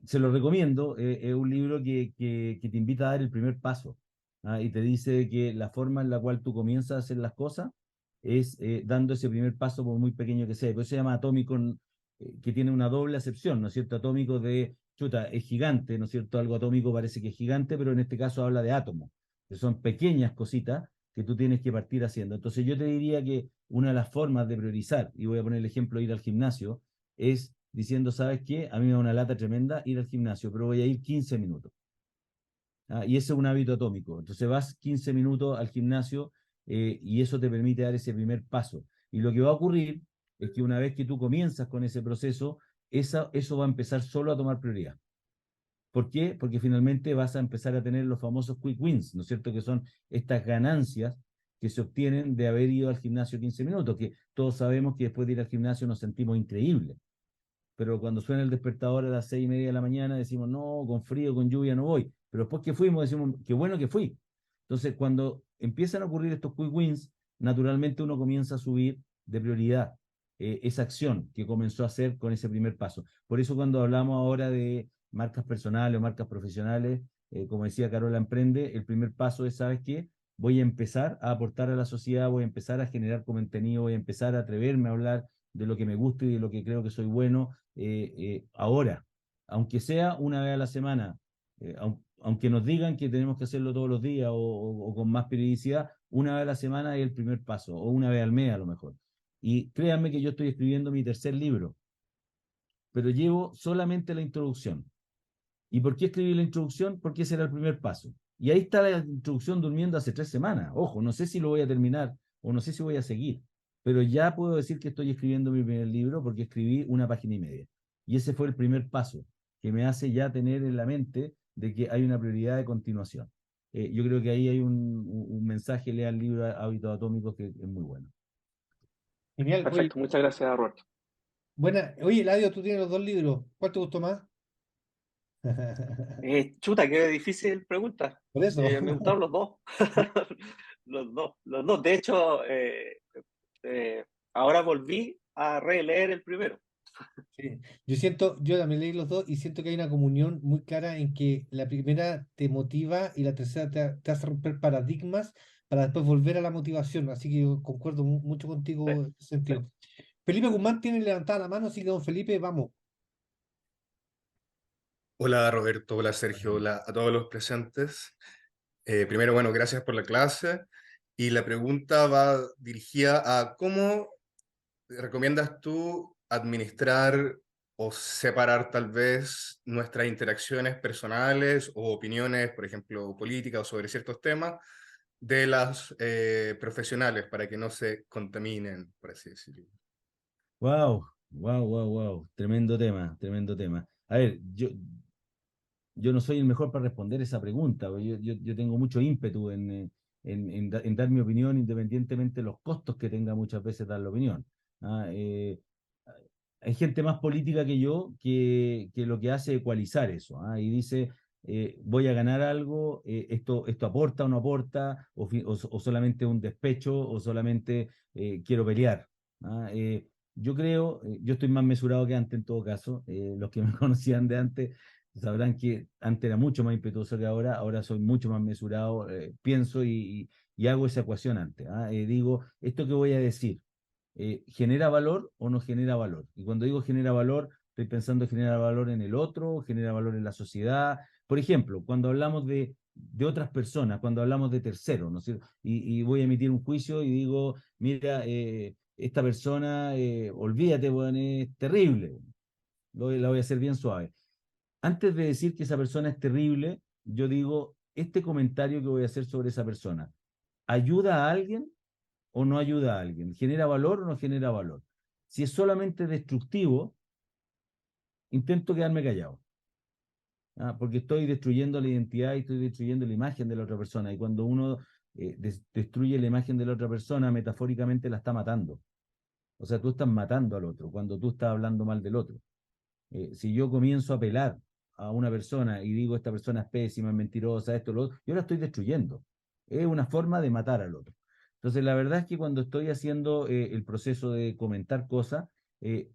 se lo recomiendo, es un libro que te invita a dar el primer paso, ¿ah? Y te dice que la forma en la cual tú comienzas a hacer las cosas es dando ese primer paso por muy pequeño que sea. Por eso se llama atómico, que tiene una doble acepción, ¿no es cierto? Atómico de, chuta, es gigante, ¿no es cierto? Algo atómico parece que es gigante, pero en este caso habla de átomos, que son pequeñas cositas que tú tienes que partir haciendo. Entonces yo te diría que una de las formas de priorizar, y voy a poner el ejemplo de ir al gimnasio, es diciendo, ¿sabes qué? A mí me da una lata tremenda ir al gimnasio, pero voy a ir 15 minutos. ¿Ah? Y ese es un hábito atómico. Entonces vas 15 minutos al gimnasio, y eso te permite dar ese primer paso. Y lo que va a ocurrir es que una vez que tú comienzas con ese proceso, eso va a empezar solo a tomar prioridad. ¿Por qué? Porque finalmente vas a empezar a tener los famosos quick wins, ¿no es cierto? Que son estas ganancias que se obtienen de haber ido al gimnasio 15 minutos, que todos sabemos que después de ir al gimnasio nos sentimos increíbles, pero cuando suena el despertador a las 6:30 de la mañana decimos, no, con frío, con lluvia no voy, pero después que fuimos decimos, qué bueno que fui. Entonces, cuando empiezan a ocurrir estos quick wins, naturalmente uno comienza a subir de prioridad esa acción que comenzó a hacer con ese primer paso. Por eso cuando hablamos ahora marcas personales o marcas profesionales, como decía Carola Emprende, el primer paso es, ¿sabes qué? Voy a empezar a aportar a la sociedad, voy a empezar a generar contenido, voy a empezar a atreverme a hablar de lo que me gusta y de lo que creo que soy bueno ahora, aunque sea una vez a la semana, aunque nos digan que tenemos que hacerlo todos los días o con más periodicidad, una vez a la semana es el primer paso, o una vez al mes a lo mejor. Y créanme que yo estoy escribiendo mi tercer libro, pero llevo solamente la introducción. ¿Y por qué escribí la introducción? Porque ese era el primer paso. Y ahí está la introducción durmiendo hace 3 semanas. Ojo, no sé si lo voy a terminar o no sé si voy a seguir, pero ya puedo decir que estoy escribiendo mi primer libro porque escribí 1 página y media. Y ese fue el primer paso que me hace ya tener en la mente de que hay una prioridad de continuación. Yo creo que ahí hay un mensaje, lea el libro Hábitos Atómicos, que es muy bueno. Genial. Oye, Perfecto, muchas gracias, Roberto. buena. Oye, Eladio, tú tienes los 2 libros. ¿Cuál te gustó más? Chuta, qué difícil pregunta. Por eso. Me gustaron los dos. Los dos. De hecho, ahora volví a releer el primero. Sí. Yo también leí los dos y siento que hay una comunión muy clara en que la primera te motiva y la tercera te hace romper paradigmas para después volver a la motivación. Así que yo concuerdo mucho contigo Sí, en ese sí. sentido. Felipe Guzmán tiene levantada la mano, así que don Felipe, vamos. Hola Roberto, hola Sergio, hola a todos los presentes. Primero, bueno, gracias por la clase. Y la pregunta va dirigida a cómo recomiendas tú administrar o separar tal vez nuestras interacciones personales o opiniones, por ejemplo, políticas o sobre ciertos temas, de las profesionales para que no se contaminen, por así decirlo. Wow, wow, wow, wow. Tremendo tema, tremendo tema. A ver, yo no soy el mejor para responder esa pregunta, porque yo tengo mucho ímpetu en dar mi opinión independientemente de los costos que tenga muchas veces dar la opinión. ¿Ah? Hay gente más política que yo que lo que hace es ecualizar eso, ¿ah? Y dice, voy a ganar algo, esto aporta o no aporta, o solamente un despecho, o solamente quiero pelear. ¿Ah? Yo creo, yo estoy más mesurado que antes en todo caso, los que me conocían de antes sabrán que antes era mucho más impetuoso que ahora soy mucho más mesurado, pienso y hago esa ecuación antes. ¿Ah? Digo, esto que voy a decir, ¿genera valor o no genera valor? Y cuando digo genera valor, estoy pensando genera valor en el otro, genera valor en la sociedad. Por ejemplo, cuando hablamos de otras personas, cuando hablamos de terceros, ¿no es cierto? Y voy a emitir un juicio y digo, mira, esta persona, olvídate, bueno, es terrible. La voy a hacer bien suave. Antes de decir que esa persona es terrible, yo digo, este comentario que voy a hacer sobre esa persona, ¿ayuda a alguien o no ayuda a alguien? ¿Genera valor o no genera valor? Si es solamente destructivo, intento quedarme callado. Porque estoy destruyendo la identidad y estoy destruyendo la imagen de la otra persona. Y cuando uno destruye la imagen de la otra persona, metafóricamente la está matando. O sea, tú estás matando al otro cuando tú estás hablando mal del otro. Si yo comienzo a apelar a una persona y digo esta persona es pésima, es mentirosa, esto, lo otro, yo la estoy destruyendo. Es una forma de matar al otro. Entonces, la verdad es que cuando estoy haciendo el proceso de comentar cosas, eh,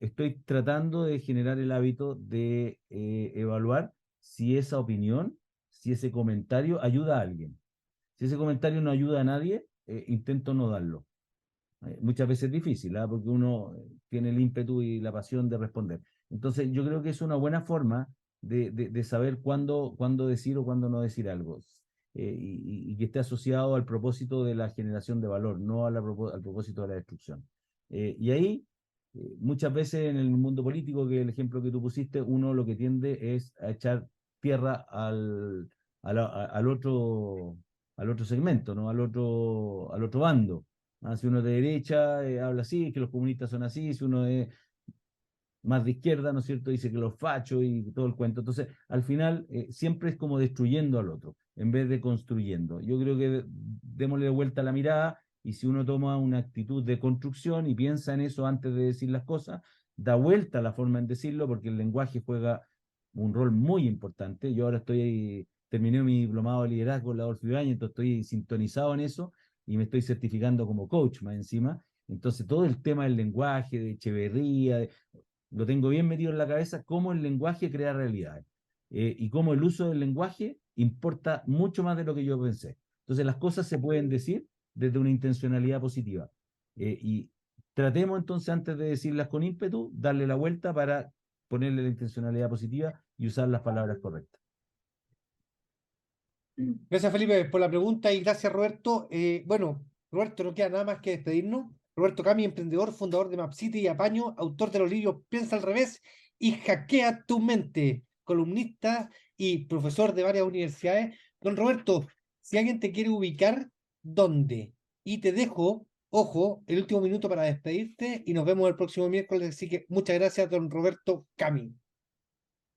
estoy tratando de generar el hábito de evaluar si esa opinión, si ese comentario ayuda a alguien. Si ese comentario no ayuda a nadie, intento no darlo. Muchas veces es difícil, ¿ah? Porque uno tiene el ímpetu y la pasión de responder. Entonces, yo creo que es una buena forma de saber cuándo decir o cuándo no decir algo. Y que esté asociado al propósito de la generación de valor, no al propósito de la destrucción. Y ahí, muchas veces en el mundo político, que el ejemplo que tú pusiste, uno lo que tiende es a echar tierra al otro segmento, ¿no? Al otro bando. Si uno es de derecha, habla así, que los comunistas son así, si uno es más de izquierda, ¿no es cierto?, dice que los fachos y todo el cuento. Entonces, al final, siempre es como destruyendo al otro, en vez de construyendo. Yo creo que démosle vuelta a la mirada y si uno toma una actitud de construcción y piensa en eso antes de decir las cosas, da vuelta a la forma en decirlo, porque el lenguaje juega un rol muy importante. Yo ahora terminé mi diplomado de liderazgo en la Adolfo Ibáñez, entonces estoy sintonizado en eso y me estoy certificando como coach más encima. Entonces, todo el tema del lenguaje, de Echeverría, lo tengo bien metido en la cabeza, cómo el lenguaje crea realidades. Y cómo el uso del lenguaje importa mucho más de lo que yo pensé. Entonces las cosas se pueden decir desde una intencionalidad positiva. Y tratemos entonces, antes de decirlas con ímpetu, darle la vuelta para ponerle la intencionalidad positiva y usar las palabras correctas. Gracias, Felipe, por la pregunta y gracias, Roberto. Bueno, Roberto, no queda nada más que despedirnos. Roberto Cami, emprendedor, fundador de MapCity y Apaño, autor de los libros Piensa al revés y Hackea tu mente, columnista y profesor de varias universidades. Don Roberto, si alguien te quiere ubicar, ¿dónde? Y te dejo, ojo, el último minuto para despedirte y nos vemos el próximo miércoles. Así que muchas gracias, don Roberto Cami.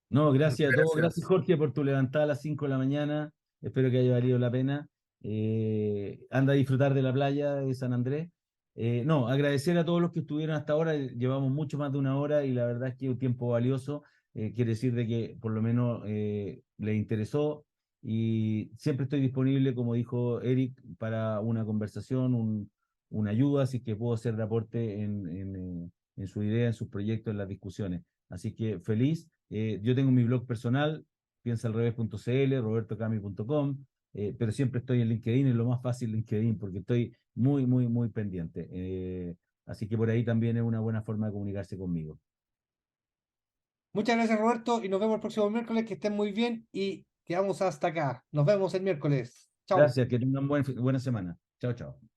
No, gracias a todos. Gracias. Gracias, Jorge, por tu levantada a las 5 de la mañana. Espero que haya valido la pena. Anda a disfrutar de la playa de San Andrés. No, agradecer a todos los que estuvieron hasta ahora. Llevamos mucho más de una hora y la verdad es que es un tiempo valioso. Quiere decir de que por lo menos les interesó y siempre estoy disponible, como dijo Eric, para una conversación, una ayuda, así que puedo ser de aporte en su idea, en sus proyectos, en las discusiones. Así que feliz. Yo tengo mi blog personal, piensaalrevés.cl, robertocami.com, pero siempre estoy en LinkedIn, es lo más fácil LinkedIn, porque estoy muy, muy, muy pendiente. Así que por ahí también es una buena forma de comunicarse conmigo. Muchas gracias, Roberto, y nos vemos el próximo miércoles. Que estén muy bien y quedamos hasta acá. Nos vemos el miércoles. Chao. Gracias, que tengan buena semana. Chao, chao.